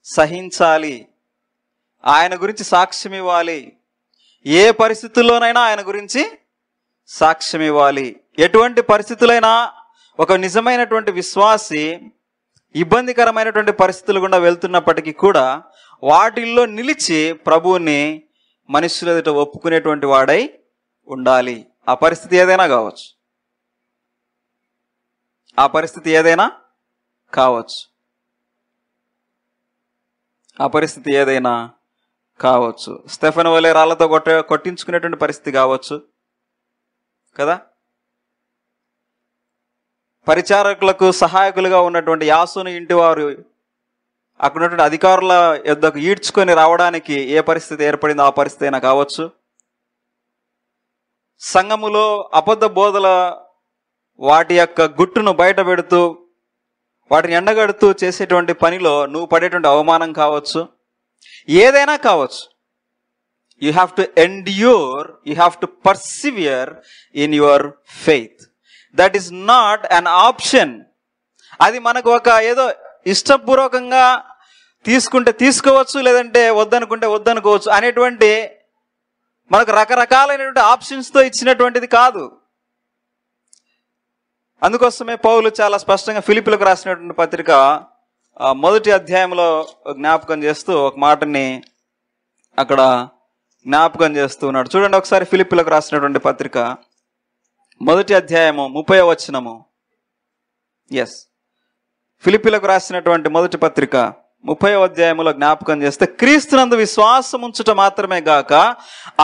సహించాలి, ఆయన గురించి సాక్ష్యం ఇవ్వాలి, ఏ పరిస్థితుల్లోనైనా ఆయన గురించి సాక్ష్యం ఇవ్వాలి. ఎటువంటి పరిస్థితులైనా ఒక నిజమైనటువంటి విశ్వాసి ఇబ్బందికరమైనటువంటి పరిస్థితులు గుండా వెళ్తున్నప్పటికీ కూడా వాటిల్లో నిలిచి ప్రభువుని మనుషుల ఎదుట ఒప్పుకునేటువంటి వాడై ఉండాలి. ఆ పరిస్థితి ఏదైనా కావచ్చు, ఆ పరిస్థితి ఏదైనా కావచ్చు, ఆ పరిస్థితి ఏదైనా కావచ్చు. స్టెఫెను వలె రాళ్లతో కొట్టించుకునేటువంటి పరిస్థితి కావచ్చు కదా. పరిచారకులకు సహాయకులుగా ఉన్నటువంటి యాసోను ఇంటి వారు అక్కడ ఉన్నటువంటి అధికారుల యొద్దకు ఈడ్చుకొని రావడానికి ఏ పరిస్థితి ఏర్పడిందో ఆ పరిస్థితి అయినా కావచ్చు. సంఘములో అబద్ధ బోధల వాటి యొక్క గుట్టును బయట పెడుతూ వాటిని ఎండగడుతూ చేసేటువంటి పనిలో నువ్వు పడేటువంటి అవమానం కావచ్చు, ఏదైనా కావచ్చు. You have to endure, you have to పర్సివియర్ in your faith. That is not an option. అది మనకు ఒక ఏదో ఇష్టపూర్వకంగా తీసుకుంటే తీసుకోవచ్చు, లేదంటే వద్దనుకుంటే వద్దనుకోవచ్చు అనేటువంటి మనకు రకరకాలైనటువంటి ఆప్షన్స్తో ఇచ్చినటువంటిది కాదు. అందుకోసమే పౌలు చాలా స్పష్టంగా ఫిలిప్పీలకు రాసినటువంటి పత్రిక 1వ అధ్యాయంలో జ్ఞాపకం చేస్తూ ఒక మాటని అక్కడ జ్ఞాపకం చేస్తూ ఉన్నాడు. చూడండి ఒకసారి ఫిలిప్పీలకు రాసినటువంటి పత్రిక 1వ అధ్యాయము 30వ వచనము. ఫిలిప్పీలకు రాసినటువంటి 1వ పత్రిక 30వ అధ్యాయములో జ్ఞాపకం చేస్తే, క్రీస్తునందు విశ్వాసం ఉంచుట మాత్రమే గాక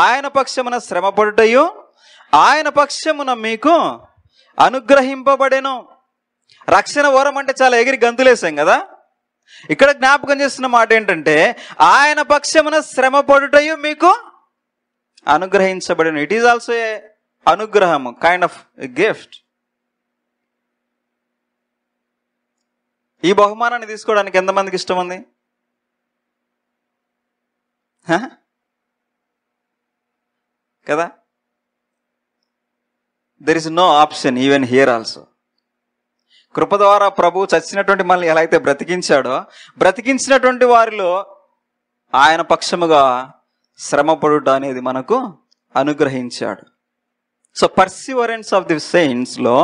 ఆయన పక్షమున శ్రమపడుటయు ఆయన పక్షమున మీకు అనుగ్రహింపబడెను. రక్షణ వరం అంటే చాలా ఎగిరి గంతులేసాం కదా. ఇక్కడ జ్ఞాపకం చేస్తున్న మాట ఏంటంటే ఆయన పక్షమున శ్రమపడుటయు మీకు అనుగ్రహించబడెను. ఇట్ ఈజ్ ఆల్సో ఏ అనుగ్రహము, కైండ్ ఆఫ్ గిఫ్ట్. ఈ బహుమానాన్ని తీసుకోవడానికి ఎంతమందికి ఇష్టం ఉంది కదా. There is no option even here also. కృప ద్వారా ప్రభు చచ్చినటువంటి మనల్ని ఎలా అయితే బ్రతికించాడో, బ్రతికించినటువంటి వారిలో ఆయన పక్షముగా శ్రమపడుట అనేది మనకు అనుగ్రహించాడు. So Perseverance of the saints లో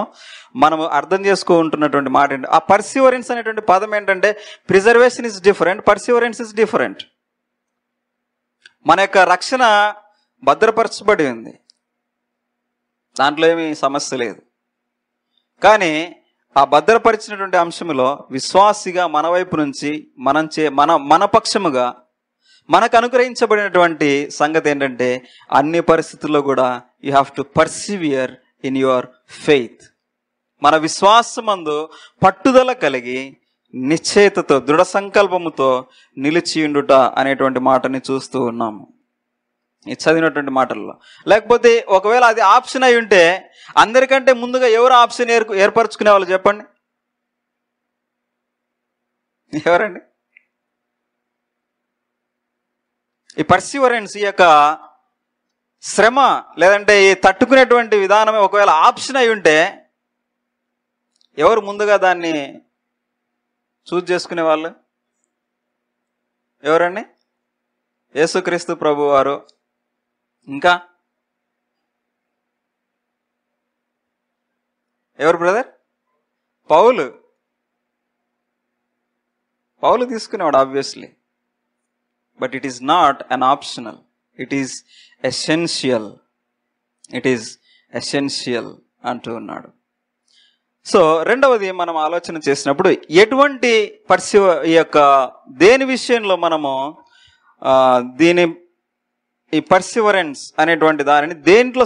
మనము అర్థం చేసుకుంటున్నటువంటి మాట ఏంటి, ఆ పర్సివరెన్స్ అనేటువంటి పదం ఏంటంటే preservation is different, Perseverance is different. మన యొక్క రక్షణ భద్రపరచబడి ఉంది, దాంట్లో ఏమీ సమస్య లేదు. కానీ ఆ భద్రపరిచినటువంటి అంశంలో విశ్వాసిగా మన వైపు నుంచి మన పక్షముగా మనకు అనుగ్రహించబడినటువంటి సంగతి ఏంటంటే అన్ని పరిస్థితుల్లో కూడా you have to పర్సివియర్ in your faith. మన విశ్వాసమందు పట్టుదల కలిగి నిశ్చయితతో దృఢ సంకల్పముతో నిలిచియుండుట అనేటువంటి మాటని చూస్తూ ఉన్నాము ఈ చదివినటువంటి మాటల్లో. లేకపోతే ఒకవేళ అది ఆప్షన్ అయి ఉంటే అందరికంటే ముందుగా ఎవరు ఆప్షన్ ఏర్పరచుకునే వాళ్ళు చెప్పండి, ఎవరండి? ఈ పర్సివరెన్స్, ఈ యొక్క శ్రమ లేదంటే ఈ తట్టుకునేటువంటి విధానమే ఒకవేళ ఆప్షన్ అయి ఉంటే ఎవరు ముందుగా దాన్ని చూజ్ చేసుకునే వాళ్ళు ఎవరండి? యేసుక్రీస్తు ప్రభు వారు. ఇంకా ఎవరు బ్రదర్? పౌలు తీసుకునేవాడు obviously. But it is not an optional, it is essential. It is essential అంటూ ఉన్నాడు. సో రెండవది మనం ఆలోచన చేసినప్పుడు ఎటువంటి ఈ యొక్క దేని విషయంలో మనము ఈ పర్సివరెన్స్ అనేటువంటి దానిని దేంట్లో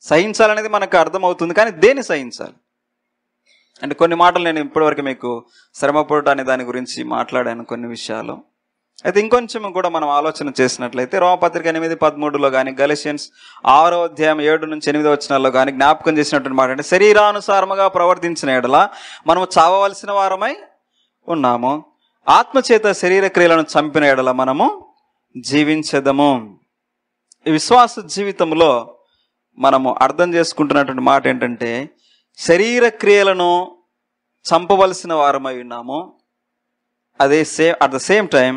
సహించాలనేది మనకు అర్థమవుతుంది. కానీ దేన్ని సహించాలి అంటే కొన్ని మాటలు నేను ఇప్పటివరకు మీకు శ్రమపడుట అనే దాని గురించి మాట్లాడాను కొన్ని విషయాలు. అయితే ఇంకొంచెం కూడా మనం ఆలోచన చేసినట్లయితే రోమపత్రిక 8:13లో కానీ గలషియన్స్ 6వ అధ్యాయం 7 నుంచి 8 వచనాల్లో కానీ జ్ఞాపకం చేసినటువంటి మాట అంటే శరీరానుసారముగా ప్రవర్తించిన ఎడల మనము చావవలసిన వారమై ఉన్నాము, ఆత్మచేత శరీర క్రియలను చంపిన ఎడల మనము జీవించదము. ఈ విశ్వాస జీవితంలో మనము అర్థం చేసుకుంటున్నటువంటి మాట ఏంటంటే శరీర క్రియలను చంపవలసిన వారమై ఉన్నాము, అట్ ద సేమ్ టైం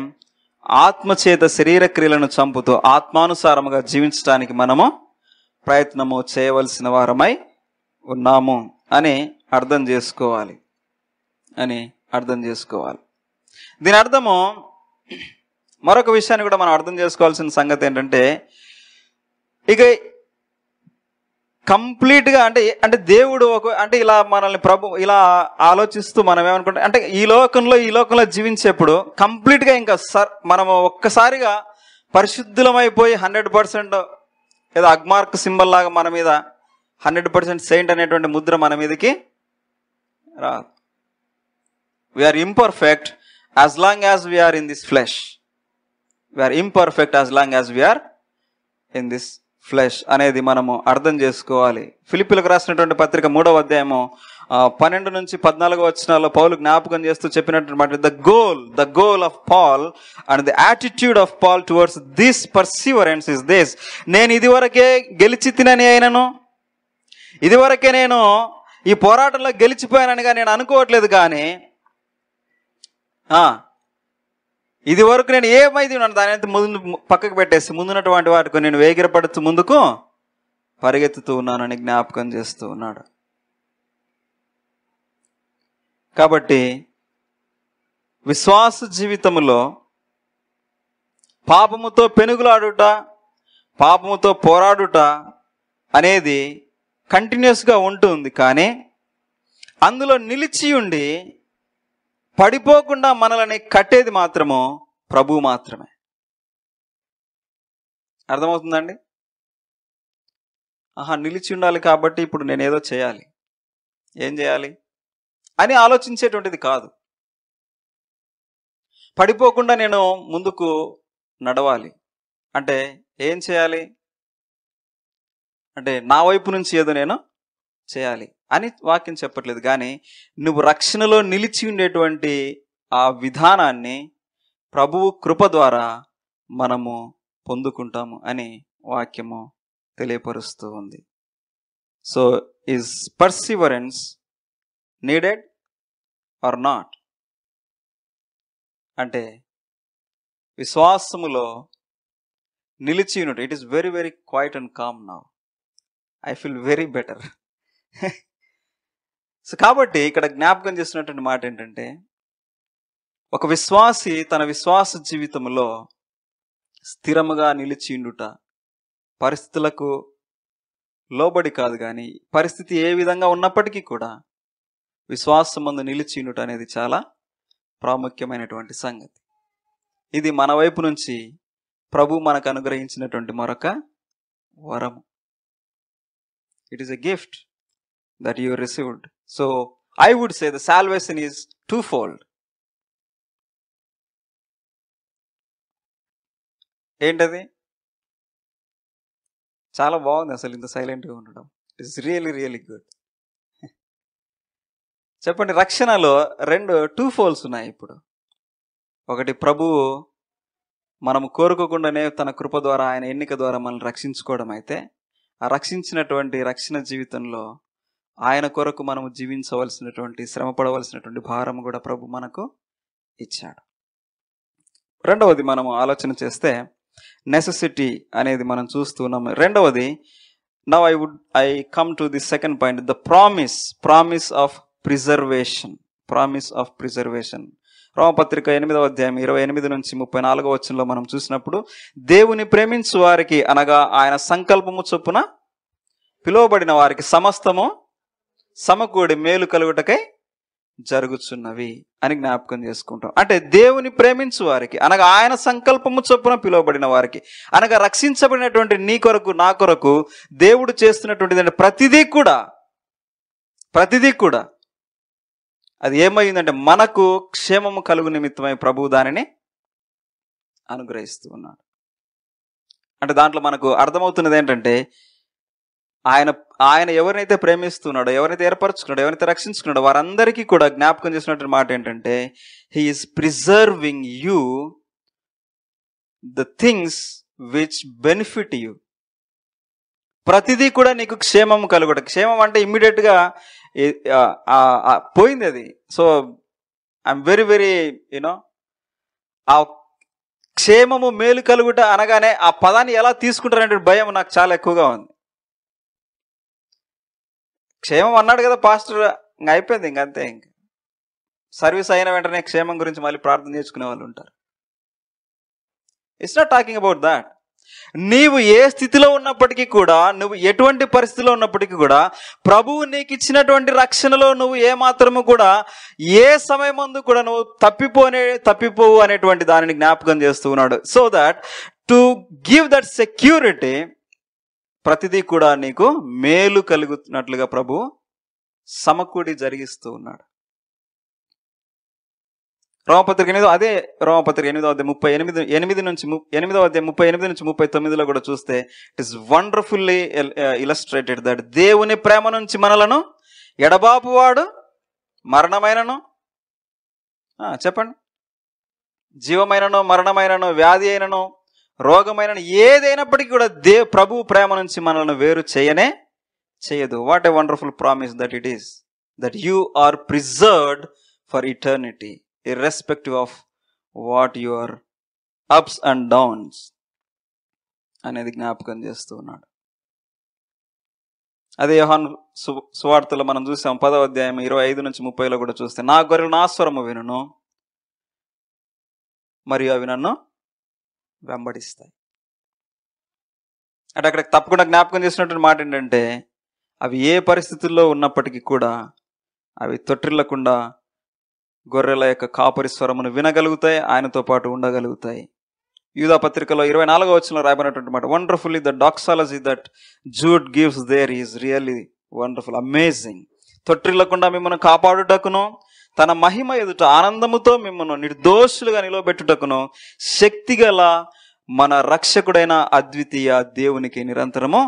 ఆత్మచేత శరీర క్రియలను చంపుతూ ఆత్మానుసారముగా జీవించడానికి మనము ప్రయత్నము చేయవలసిన వారమై ఉన్నాము అని అర్థం చేసుకోవాలి దీని అర్థము మరొక విషయాన్ని కూడా మనం అర్థం చేసుకోవాల్సిన సంగతి ఏంటంటే, ఇక కంప్లీట్గా అంటే దేవుడు అంటే ఇలా మనల్ని ఇలా ఆలోచిస్తూ మనం ఏమనుకుంటాం అంటే ఈ లోకంలో జీవించేప్పుడు కంప్లీట్గా ఇంకా మనము ఒక్కసారిగా పరిశుద్ధులమైపోయి 100% ఏదో అగ్మార్క్ సింబల్ లాగా మన మీద 100% సెయింట్ అనేటువంటి ముద్ర మన మీదకి రాదు. We are imperfect as long as we are in this flesh. అనేది మనము అర్థం చేసుకోవాలి. ఫిలిప్పీలకు రాసినటువంటి పత్రిక 3వ అధ్యాయము 12 నుంచి 14 వచనాల్లో పౌలు జ్ఞాపకం చేస్తూ చెప్పినటువంటి the goal of Paul and the attitude of Paul towards this perseverance is this. నేను ఇదివరకే గెలిచి తినని అయినను, ఇదివరకే నేను ఈ పోరాటంలో గెలిచిపోయాననిగా నేను అనుకోవట్లేదు, కానీ ఇది వరకు నేను ఏమైంది ఉన్నాను దాని ముందు పక్కకు పెట్టేసి ముందున్నటువంటి వాటికి నేను వేగిరపడుతూ ముందుకు పరిగెత్తుతూ ఉన్నానని జ్ఞాపకం చేస్తూ ఉన్నాడు. కాబట్టి విశ్వాస జీవితంలో పాపముతో పెనుగులాడుట, పాపముతో పోరాడుట అనేది కంటిన్యూస్గా ఉంటుంది. కానీ అందులో నిలిచి ఉండి పడిపోకుండా మనల్ని కట్టేది మాత్రము ప్రభువు మాత్రమే. అర్థమవుతుందండి? నిలిచి ఉండాలి కాబట్టి ఇప్పుడు నేనేదో చేయాలి, ఏం చేయాలి అని ఆలోచించేటువంటిది కాదు. పడిపోకుండా నేను ముందుకు నడవాలి అంటే ఏం చేయాలి అంటే నా వైపు నుంచి ఏదో నేను చేయాలి అని వాక్యం చెప్పట్లేదు. కానీ నువ్వు రక్షణలో నిలిచి ఉండేటువంటి ఆ విధానాన్ని ప్రభువు కృప ద్వారా మనము పొందుకుంటాము అని వాక్యము తెలియపరుస్తూ ఉంది. So is perseverance needed or not? అంటే విశ్వాసములో నిలిచి ఉన్నట్టు it is very very quiet and calm now. I feel very better. So కాబట్టి ఇక్కడ జ్ఞాపకం చేస్తున్నటువంటి మాట ఏంటంటే, ఒక విశ్వాసి తన విశ్వాస జీవితంలో స్థిరముగా నిలిచిండుట, పరిస్థితులకు లోబడి కాదు కానీ పరిస్థితి ఏ విధంగా ఉన్నప్పటికీ కూడా విశ్వాసమందు నిలిచిండుట అనేది చాలా ప్రాముఖ్యమైనటువంటి సంగతి. ఇది మన వైపు నుంచి ప్రభు మనకు అనుగ్రహించినటువంటి మరొక వరము. It is a gift that you received. So I would say the salvation is twofold. ఏంటది? చాలా బాగుంది అసలు ఇంత సైలెంట్గా ఉండడం. It is really really good. చెప్పండి, రక్షణలో టూ ఫోల్స్ ఉన్నాయి. ఇప్పుడు ఒకటి, ప్రభువు మనము కోరుకోకుండానే తన కృప ద్వారా ఆయన ఎన్నిక ద్వారా మనల్ని రక్షించుకోవడం అయితే, ఆ రక్షించినటువంటి రక్షణ జీవితంలో ఆయన కొరకు మనము జీవించవలసినటువంటి, శ్రమ పడవలసినటువంటి భారం కూడా ప్రభు మనకు ఇచ్చాడు. రెండవది మనము ఆలోచన చేస్తే నెసెసిటీ అనేది మనం చూస్తున్నాము. రెండవది, now I come to the second point, the promise of preservation. రోమపత్రిక 8వ అధ్యాయం 28 నుంచి 34 వచనంలో మనం చూసినప్పుడు, దేవుని ప్రేమించు వారికి అనగా ఆయన సంకల్పము చొప్పున పిలువబడిన వారికి సమస్తము సమకూడి మేలు కలుగుటకై జరుగుచున్నవి అని జ్ఞాపకం చేసుకుంటాం. అంటే దేవుని ప్రేమించు వారికి అనగా ఆయన సంకల్పము చొప్పున పిలువబడిన వారికి అనగా రక్షించబడినటువంటి నీ కొరకు నా కొరకు దేవుడు చేస్తున్నటువంటిది ప్రతిదీ కూడా అది ఏమైందంటే మనకు క్షేమము కలుగు నిమిత్తమై ప్రభువు దానిని అనుగ్రహిస్తూ ఉన్నాడు. అంటే దాంట్లో మనకు అర్థమవుతున్నది ఏంటంటే, ఆయన ఎవరినైతే ప్రేమిస్తున్నాడో, ఎవరైతే ఏర్పరచుకున్నాడో, ఎవరైతే రక్షించుకున్నాడో వారందరికీ కూడా జ్ఞాపకం చేసినటువంటి మాట ఏంటంటే, he is preserving you the things which benefit you. ప్రతిదీ కూడా నీకు క్షేమం కలుగుట. క్షేమం అంటే ఇమ్మీడియట్గా పోయింది అది. సో ఐఎమ్ వెరీ వెరీ ఆ క్షేమము మేలు కలుగుట అనగానే ఆ పదాన్ని ఎలా తీసుకుంటారనే భయం నాకు చాలా ఎక్కువగా ఉంది. క్షేమం అన్నాడు కదా పాస్టర్, ఇంక అయిపోయింది, ఇంకంతే. ఇంక సర్వీస్ అయిన వెంటనే క్షేమం గురించి మళ్ళీ ప్రార్థన చేసుకునే వాళ్ళు ఉంటారు. It's not talking about that. నీవు ఏ స్థితిలో ఉన్నప్పటికీ కూడా, నువ్వు ఎటువంటి పరిస్థితిలో ఉన్నప్పటికీ కూడా, ప్రభువు నీకు ఇచ్చినటువంటి రక్షణలో నువ్వు ఏ మాత్రము కూడా ఏ సమయమందు కూడా నువ్వు తప్పిపోవు అనేటువంటి దానిని జ్ఞాపకం చేస్తూ ఉన్నాడు. So that to give that security, ప్రతిదీ కూడా నీకు మేలు కలుగుతున్నట్లుగా ప్రభు సమకూడి జరిగిస్తూ ఉన్నాడు. రోమపత్రిక 8 అదే రోమపత్రిక 8వ అధ్యాయం 38 నుంచి 39లో కూడా చూస్తే it is wonderfully illustrated that దేవుని ప్రేమ నుంచి మనలను ఎడబాపువాడు మరణమైనను, చెప్పండి, జీవమైనను మరణమైనను వ్యాధి అయినను రోగమైనను ఏదైనప్పటికీ కూడా ప్రభు ప్రేమ నుంచి మనల్ని వేరు చేయదు. What a wonderful promise that it is, that you are preserved for eternity irrespective of what your ups and downs అనేది జ్ఞాపకం చేస్తూ ఉన్నాడు. అదే యోహాను సువార్తలో మనం చూసాం 10వ అధ్యాయం 25 నుంచి 30లో కూడా చూస్తే, నా గొర్రెలు నా స్వరము వినును మరియు అవి నన్ను వెంబడిస్తాయి. అంటే అక్కడ తప్పకుండా జ్ఞాపకం చేసినటువంటి మాట ఏంటంటే, అవి ఏ పరిస్థితుల్లో ఉన్నప్పటికీ కూడా అవి తొట్టిల్లకుండా గొర్రెల యొక్క కాపరి స్వరమును వినగలుగుతాయి, ఆయనతో పాటు ఉండగలుగుతాయి. యూదా పత్రికలో 24వ వచనంలో రాయబడినటువంటి మాట, wonderfully the doxology that Jude gives there is really wonderful, amazing. తొట్టిల్లకుండా మిమ్మల్ని కాపాడుటకును, తన మహిమ ఎదుట ఆనందముతో మిమ్మల్ని నిర్దోషులుగా నిలవబెట్టుటకును శక్తిగల మన రక్షకుడైన అద్వితీయ దేవునికి నిరంతరము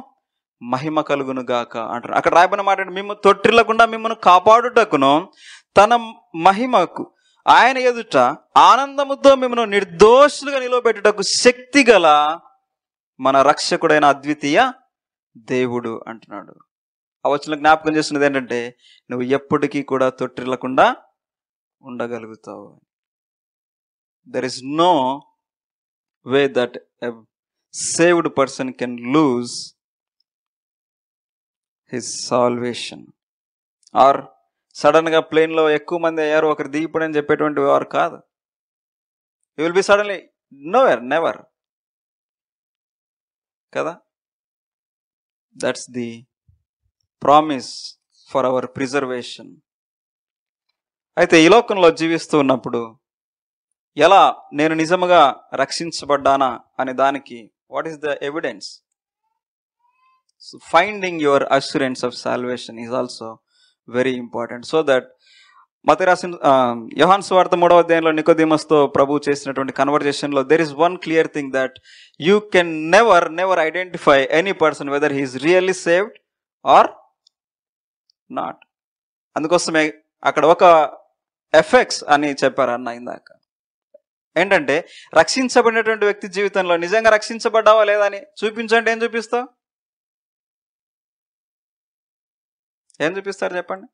మహిమ కలుగును గాక అంటారు. అక్కడ రాయబడిన మాట, మిమ్మల్ని తొట్టిల్లకుండా మిమ్మల్ని కాపాడుటకును, తన మహిమకు ఆయన ఎదుట ఆనందముతో మిమ్మల్ని నిర్దోషులుగా నిలవబెట్టుటకు శక్తి గల మన రక్షకుడైన అద్వితీయ దేవుడు అంటున్నాడు. ఆ వచనం జ్ఞాపకం చేస్తున్నది ఏంటంటే, నువ్వు ఎప్పటికీ కూడా తొట్టిల్లకుండా ఉండగలుగుతావు. There is no way that a saved person can lose his salvation. Or sudden గా ప్లేన్ లో ఎక్కువ మంది అయ్యారు, ఒకరు దిగిపోడని చెప్పేటువంటి వారు కాదు. You will be suddenly nowhere, never కదా. That's the promise for our preservation. అయితే ఈ లోకంలో జీవిస్తూ ఉన్నప్పుడు ఎలా నేను నిజముగా రక్షించబడ్డానా అనే దానికి what is the evidence? Finding your assurance of salvation is also very important. So that యోహాను సువార్త 3వ అధ్యాయంలో నికోదేమస్తో ప్రభు చేసినటువంటి కన్వర్జేషన్లో there is one clear thing that you can never identify any person whether he is really saved or not. అందుకోసమే అక్కడ ఒక ఎఫెక్ట్స్ అని చెప్పారు అన్న ఇందాక. ఏంటంటే, రక్షించబడినటువంటి వ్యక్తి జీవితంలో నిజంగా రక్షించబడ్డావా లేదా అని చూపించండి. ఏం చూపిస్తావు? ఏం చూపిస్తారు చెప్పండి?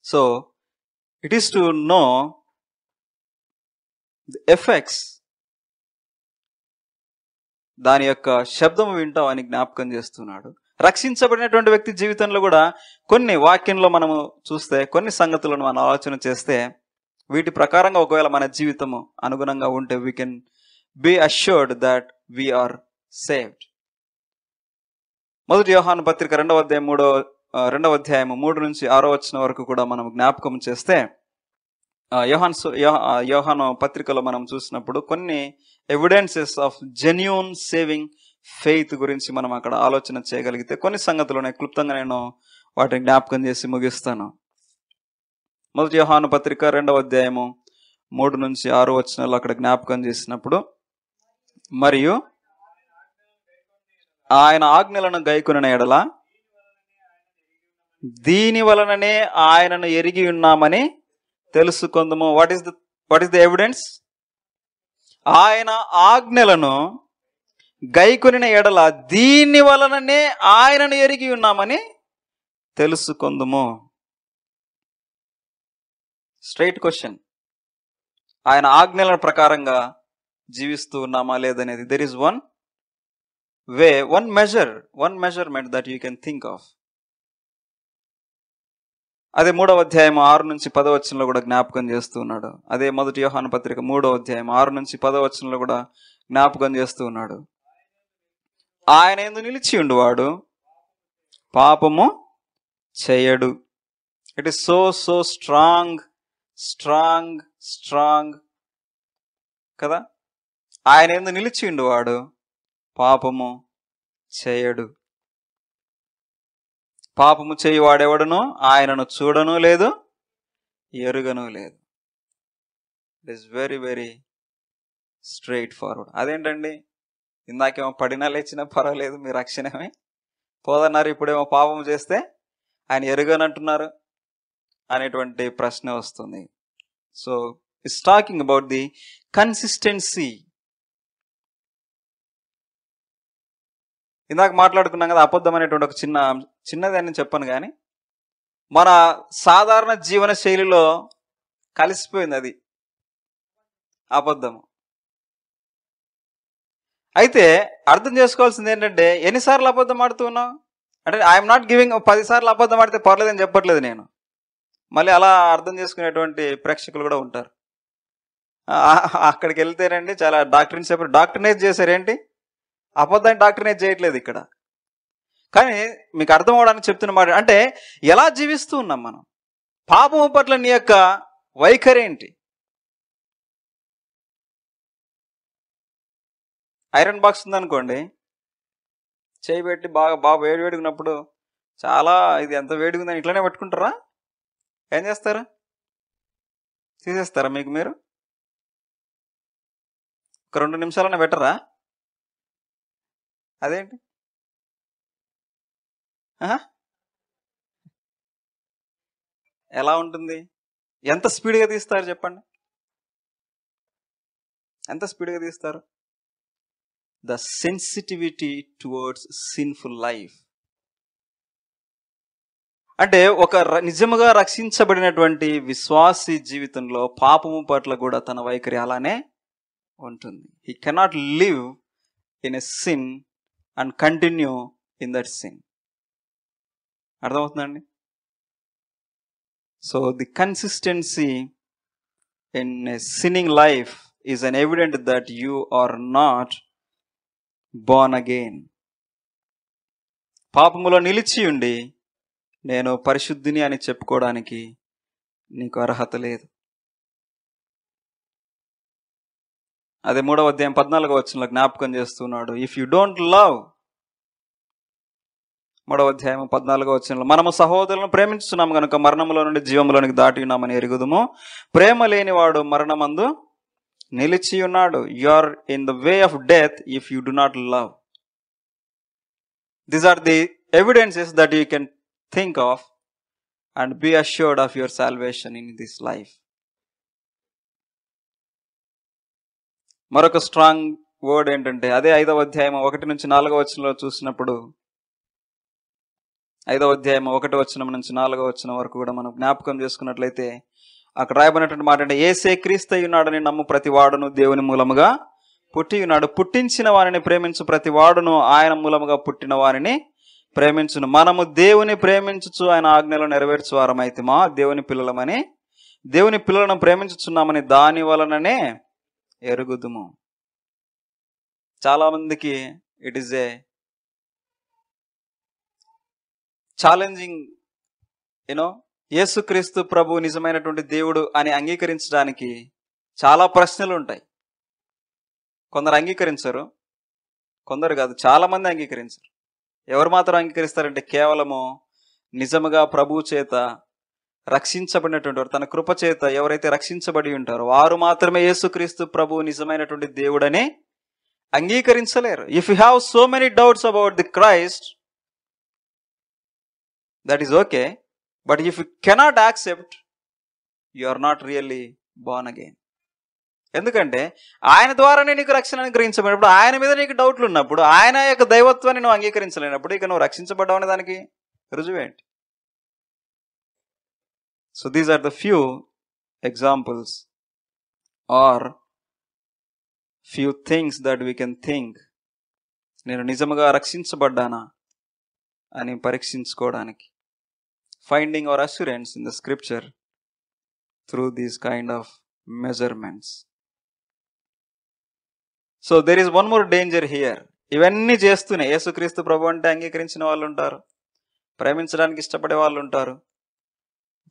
So it is to know the effects. దాని యొక్క శబ్దం వింటాం అని జ్ఞాపకం చేస్తున్నాడు. రక్షించబడినటువంటి వ్యక్తి జీవితంలో కూడా కొన్ని వాక్యంలో మనము చూస్తే, కొన్ని సంగతులను మనం ఆలోచన చేస్తే, వీటి ప్రకారంగా ఒకవేళ మన జీవితము అనుగుణంగా ఉంటే we can be assured that we are saved. మొదటి యోహాను పత్రిక 2వ అధ్యాయం 3 నుంచి 6వ వచనం వరకు కూడా మనం జ్ఞాపకం చేస్తే, యోహాను పత్రికలో మనం చూసినప్పుడు కొన్ని evidences of genuine saving faith గురించి మనం అక్కడ ఆలోచన చేయగలిగితే, కొన్ని సంగతులు క్లుప్తంగా నేను వాటిని జ్ఞాపకం చేసి ముగిస్తాను. మొదటి యోహాను పత్రిక 2వ అధ్యాయం 3 నుంచి 6 వచనాలు అక్కడ జ్ఞాపకం చేసినప్పుడు, మరియు ఆయన ఆజ్ఞలను గైకొనిన ఎడల దీని వలననే ఆయనను ఎరిగి ఉన్నామని తెలుసుకొందుము. What is the evidence? ఆయన ఆజ్ఞలను గైకొనిన ఎడల దీని వలననే ఆయనను ఎరిగి ఉన్నామని తెలుసుకొందుము. Straight question. ఆయన ఆజ్ఞల ప్రకారంగా జీవిస్తూ ఉన్నామా లేదనేది. There is one way, one measurement that you can think of. అదే 3వ అధ్యాయం 6 నుంచి 10వ వచనంలో కూడా జ్ఞాపకం చేస్తూ ఉన్నాడు. అదే మొదటి యోహాను పత్రిక 3వ అధ్యాయం 6 నుంచి 10వ వచనంలో కూడా జ్ఞాపకం చేస్తూ ఉన్నాడు. ఆయన యందు నిలిచి ఉండువాడు పాపము చేయడు. ఇట్ ఈస్ సో స్ట్రాంగ్ కదా. ఆయన యందు నిలిచి ఉండువాడు పాపము చేయడు. పాపము చేయువాడెవడును ఆయనను చూడను లేదు, ఎరుగను లేదు. It is very straight forward. అదేంటండి, ఇందాకేమో పడినా లేచినా పర్వాలేదు మీ రక్షణమే పోదన్నారు, ఇప్పుడేమో పాపం చేస్తే ఆయన ఎరుగనంటున్నారు అనేటువంటి ప్రశ్న వస్తుంది. So it's talking about the consistency. ఇందాక మాట్లాడుకున్నాం కదా, అబద్ధం అనేటువంటి ఒక చిన్నది అని చెప్పను, కానీ మన సాధారణ జీవన శైలిలో కలిసిపోయింది అది అబద్ధము. అయితే అర్థం చేసుకోవాల్సింది ఏంటంటే, ఎన్నిసార్లు అబద్ధం ఆడుతూ ఉన్నాం అంటే, ఐఎమ్ నాట్ గివింగ్ 10 సార్లు అబద్ధం ఆడితే పర్లేదని చెప్పట్లేదు నేను. మళ్ళీ అలా అర్థం చేసుకునేటువంటి ప్రేక్షకులు కూడా ఉంటారు. అక్కడికి వెళ్తేనండి చాలా డాక్టర్నైజ్ చేశారేంటి, అబద్ధాన్ని డాక్టర్నైజ్ చేయట్లేదు ఇక్కడ. కానీ మీకు అర్థం అవడానికి చెప్తున్న మాట అంటే, ఎలా జీవిస్తూ ఉన్నాం మనం, పాపము పట్ల నీ యొక్క వైఖరి ఏంటి? ఐరన్ బాక్స్ ఉందనుకోండి, చేయి పెట్టి బాగా వేడిగున్నప్పుడు చాలా ఇది ఎంత వేడిగుందని ఇట్లానే పెట్టుకుంటారా? ఏం చేస్తారా? తీసేస్తారా మీకు మీరు? ఒక 2 నిమిషాలన్నా పెట్టరా? అదేంటి ఎలా ఉంటుంది? ఎంత స్పీడ్గా తీస్తారు చెప్పండి, ఎంత స్పీడ్గా తీస్తారు? The sensitivity towards sinful life. అంటే ఒక నిజముగా రక్షించబడినటువంటి విశ్వాసి జీవితంలో పాపము పట్ల కూడా తన వైఖరి అలానే ఉంటుంది. He cannot live in a sin and continue in that sin. అర్థమవుతుందండి? So the consistency in a sinning life is an evident that you are not born again. పాపములో నిలిచి ఉండి నేను పరిశుద్ధిని అని చెప్పుకోవడానికి నీకు అర్హత లేదు. అదే 3వ అధ్యాయం 14వ వచనంలో జ్ఞాపకం చేస్తున్నాడు. ఇఫ్ యు డోంట్ లవ్, 3వ అధ్యాయం 14వ వచనంలో, మనము సహోదరులను ప్రేమించున్నాము కనుక మరణములో నుండి జీవములోనికి దాటి ఉన్నామని ఎరుగుదుము. ప్రేమ లేనివాడు మరణమందు నిలిచి ఉన్నాడు. You are in the way of death if you do not love. These are the evidences that you can think of and be assured of your salvation in this life. మరొక స్ట్రాంగ్ వర్డ్ ఏంటంటే, అదే 5వ అధ్యాయం 1 నుంచి 4వ వచనంలో చూసినప్పుడు, 5వ అధ్యాయం 1వ వచనం నుంచి 4వ వచనం వరకు కూడా మనం జ్ఞాపకం చేసుకున్నట్లయితే అక్కడ రాయబడినటువంటి మాట అంటే, యేసే క్రీస్తు అయ్యున్నాడని నమ్ము ప్రతి వాడును దేవుని మూలముగా పుట్టి ఉన్నాడు. పుట్టించిన వారిని ప్రేమించు ప్రతి వాడును ఆయన మూలముగా పుట్టిన వారిని ప్రేమించును. మనము దేవుని ప్రేమించుచు ఆయన ఆజ్ఞలు నెరవేర్చు వారమైతేమా దేవుని పిల్లలమని, దేవుని పిల్లలను ప్రేమించుచున్నామని దాని వలననే ఎరుగుదుము. చాలా మందికి ఇట్ ఈస్ ఏ ఛాలెంజింగ్, యేసుక్రీస్తు ప్రభు నిజమైనటువంటి దేవుడు అని అంగీకరించడానికి చాలా ప్రశ్నలు ఉంటాయి. కొందరు అంగీకరించరు, కొందరు కాదు, చాలా మంది అంగీకరించరు. ఎవరు మాత్రం అంగీకరిస్తారంటే, కేవలము నిజముగా ప్రభు చేత రక్షించబడినటువంటి వారు, తన కృప చేత ఎవరైతే రక్షించబడి ఉంటారో వారు మాత్రమే యేసుక్రీస్తు ప్రభు నిజమైనటువంటి దేవుడని అంగీకరించలేరు. If you have so many doubts about the Christ, that is okay, but if you cannot accept, you are not really born again. ఎందుకంటే ఆయన ద్వారానే నీకు రక్షణ అనుగ్రహించబడినప్పుడు, ఆయన మీద నీకు డౌట్లు ఉన్నప్పుడు, ఆయన యొక్క దైవత్వాన్ని నువ్వు అంగీకరించలేనప్పుడు ఇక నువ్వు రక్షించబడ్డావు అనే దానికి రుజువేంటి? So these are the few examples or few things that we can think నేను నిజముగా రక్షించబడ్డానా అని పరీక్షించుకోవడానికి. Finding our assurance in the scripture through these kind of measurements. So there is one more danger here. ఇవన్నీ చేస్తూనే యేసుక్రీస్తు ప్రభు అంటే అంగీకరించిన వాళ్ళు ఉంటారు, ప్రేమించడానికి ఇష్టపడే వాళ్ళు ఉంటారు,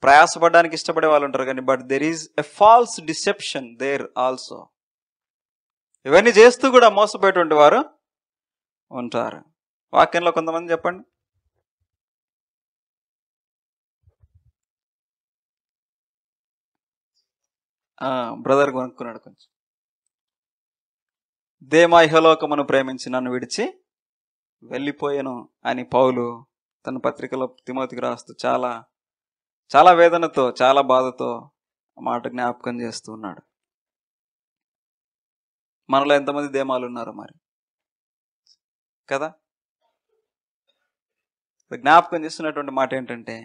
ప్రయాసపడడానికి ఇష్టపడే వాళ్ళు ఉంటారు, కానీ but there is a false deception there also. ఇవన్నీ చేస్తూ కూడా మోసపోయేటువంటి వారు ఉంటారు. వాక్యంలో కొంతమంది చెప్పండి. బ్రదర్ కొనుక్కున్నాడు కొంచెం. దేమా ఇహలోకమును ప్రేమించి నన్ను విడిచి వెళ్ళిపోయాను అని పౌలు తన పత్రికలో తిమోతికి రాస్తూ చాలా చాలా వేదనతో, చాలా బాధతో ఆ మాట జ్ఞాపకం చేస్తూ ఉన్నాడు. మనలో ఎంతమంది దేమాలు ఉన్నారు మరి కదా? జ్ఞాపకం చేస్తున్నటువంటి మాట ఏంటంటే,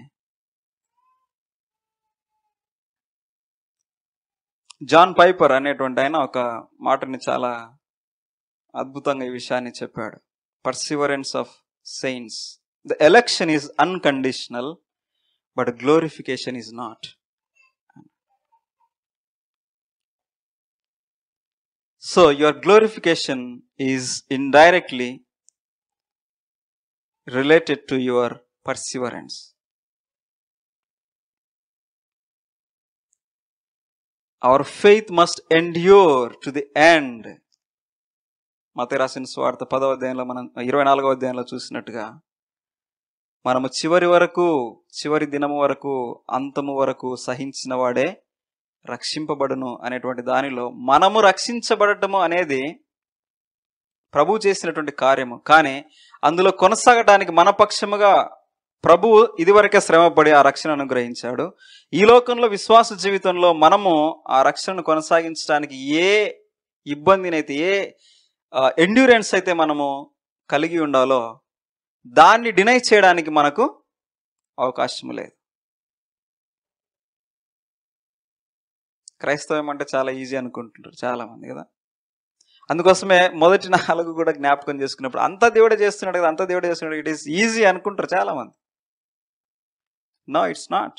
జాన్ పైపర్ అనేటువంటి ఆయన ఒక మాటని చాలా అద్భుతంగా ఈ విషయాన్ని చెప్పాడు. Perseverance of saints. The election is unconditional but glorification is not. So your glorification is indirectly related to your perseverance. Our faith must endure to the end. మత్తయి రాసిన సువార్త 10వ అధ్యాయంలో మనం 24వ అధ్యాయంలో చూసినట్టుగా మనము చివరి దినము వరకు, అంతము వరకు సహించిన వాడే రక్షింపబడును అనేటువంటి దానిలో మనము రక్షించబడటము అనేది ప్రభు చేసినటువంటి కార్యము. కానీ అందులో కొనసాగటానికి మన పక్షముగా ప్రభువు ఇదివరకే శ్రమపడి ఆ రక్షణ అనుగ్రహించాడు. ఈ లోకంలో విశ్వాస జీవితంలో మనము ఆ రక్షణను కొనసాగించడానికి ఏ ఇబ్బందినైతే, ఏ ఎండ్యూరెన్స్ అయితే మనము కలిగి ఉండాలో దాన్ని డినై చేయడానికి మనకు అవకాశం లేదు. క్రైస్తవం అంటే చాలా ఈజీ అనుకుంటుంటారు చాలా మంది కదా. అందుకోసమే మొదటి 4 కూడా జ్ఞాపకం చేసుకున్నప్పుడు అంతా దేవుడే చేస్తున్నాడు కదా, అంతా దేవుడే చేస్తున్నాడు, ఇట్ ఈస్ ఈజీ అనుకుంటారు చాలా మంది. No, it's not.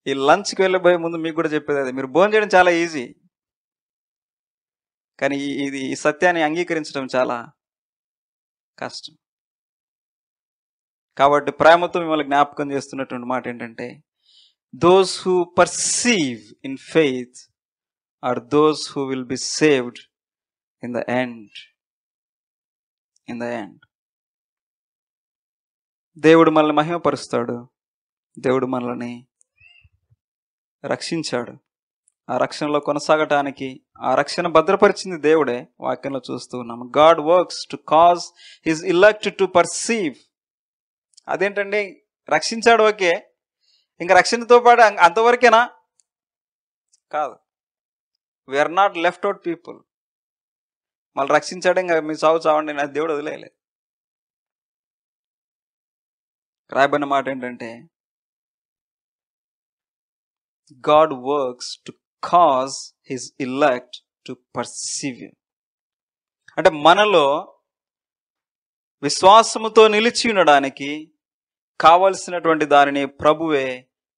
ఈ లంచ్కి వెళ్ళిపోయే ముందు మీకు కూడా చెప్పేది అదే, మీరు భోజనం చేయడం చాలా ఈజీ, కానీ ఈ సత్యాన్ని అంగీకరించడం చాలా కష్టం. కాబట్టి ప్రేమతో మిమ్మల్ని జ్ఞాపకం చేస్తున్నటువంటి మాట ఏంటంటే, those who perceive in faith are those who will be saved in the end. దేవుడు మనల్ని మహిమపరుస్తాడు, దేవుడు మనల్ని రక్షించాడు. ఆ రక్షణలో కొనసాగటానికి ఆ రక్షణ భద్రపరిచింది దేవుడే. వాక్యంలో చూస్తూ ఉన్నాము, God works to cause his elect to persevere. అదేంటండి, రక్షించాడు ఓకే, ఇంకా రక్షణతో పాటు అంతవరకేనా? కాదు. We are not left out people. మళ్ళీ రక్షించాడు, ఇంకా మీ చావండి నా దేవుడు వదిలేయలేదు. రాయబడిన మాట ఏంటంటే, God works to cause his elect to perceive. అంటే మనలో విశ్వాసముతో నిలిచి ఉండడానికి కావలసినటువంటి దానిని ప్రభువే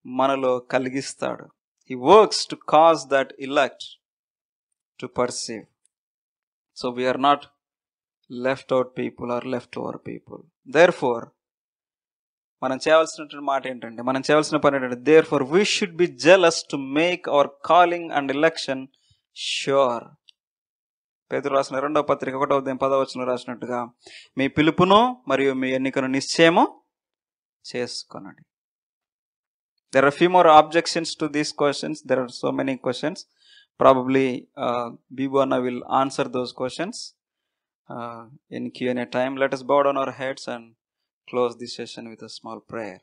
మనలో కలిగిస్తాడు. He works to cause that elect to perceive. So we are not left out people or leftover people. Therefore, మనం చేయాల్సినటువంటి మాట ఏంటంటే, మనం చేయాల్సిన పని ఏంటంటే, therefore we should be jealous to make our calling and election sure. పేతురు రాసిన 2వ పత్రిక 1వ అధ్యాయం 10వ వచనంలో రాసినట్టుగా, మీ పిలుపును మరియు మీ ఎన్నికను నిశ్చయము చేసుకొనండి. There are few more objections to these questions. There are so many questions. Probably Bibwana will answer those questions in Q&A time. Let us bow down our heads and close this session with a small prayer.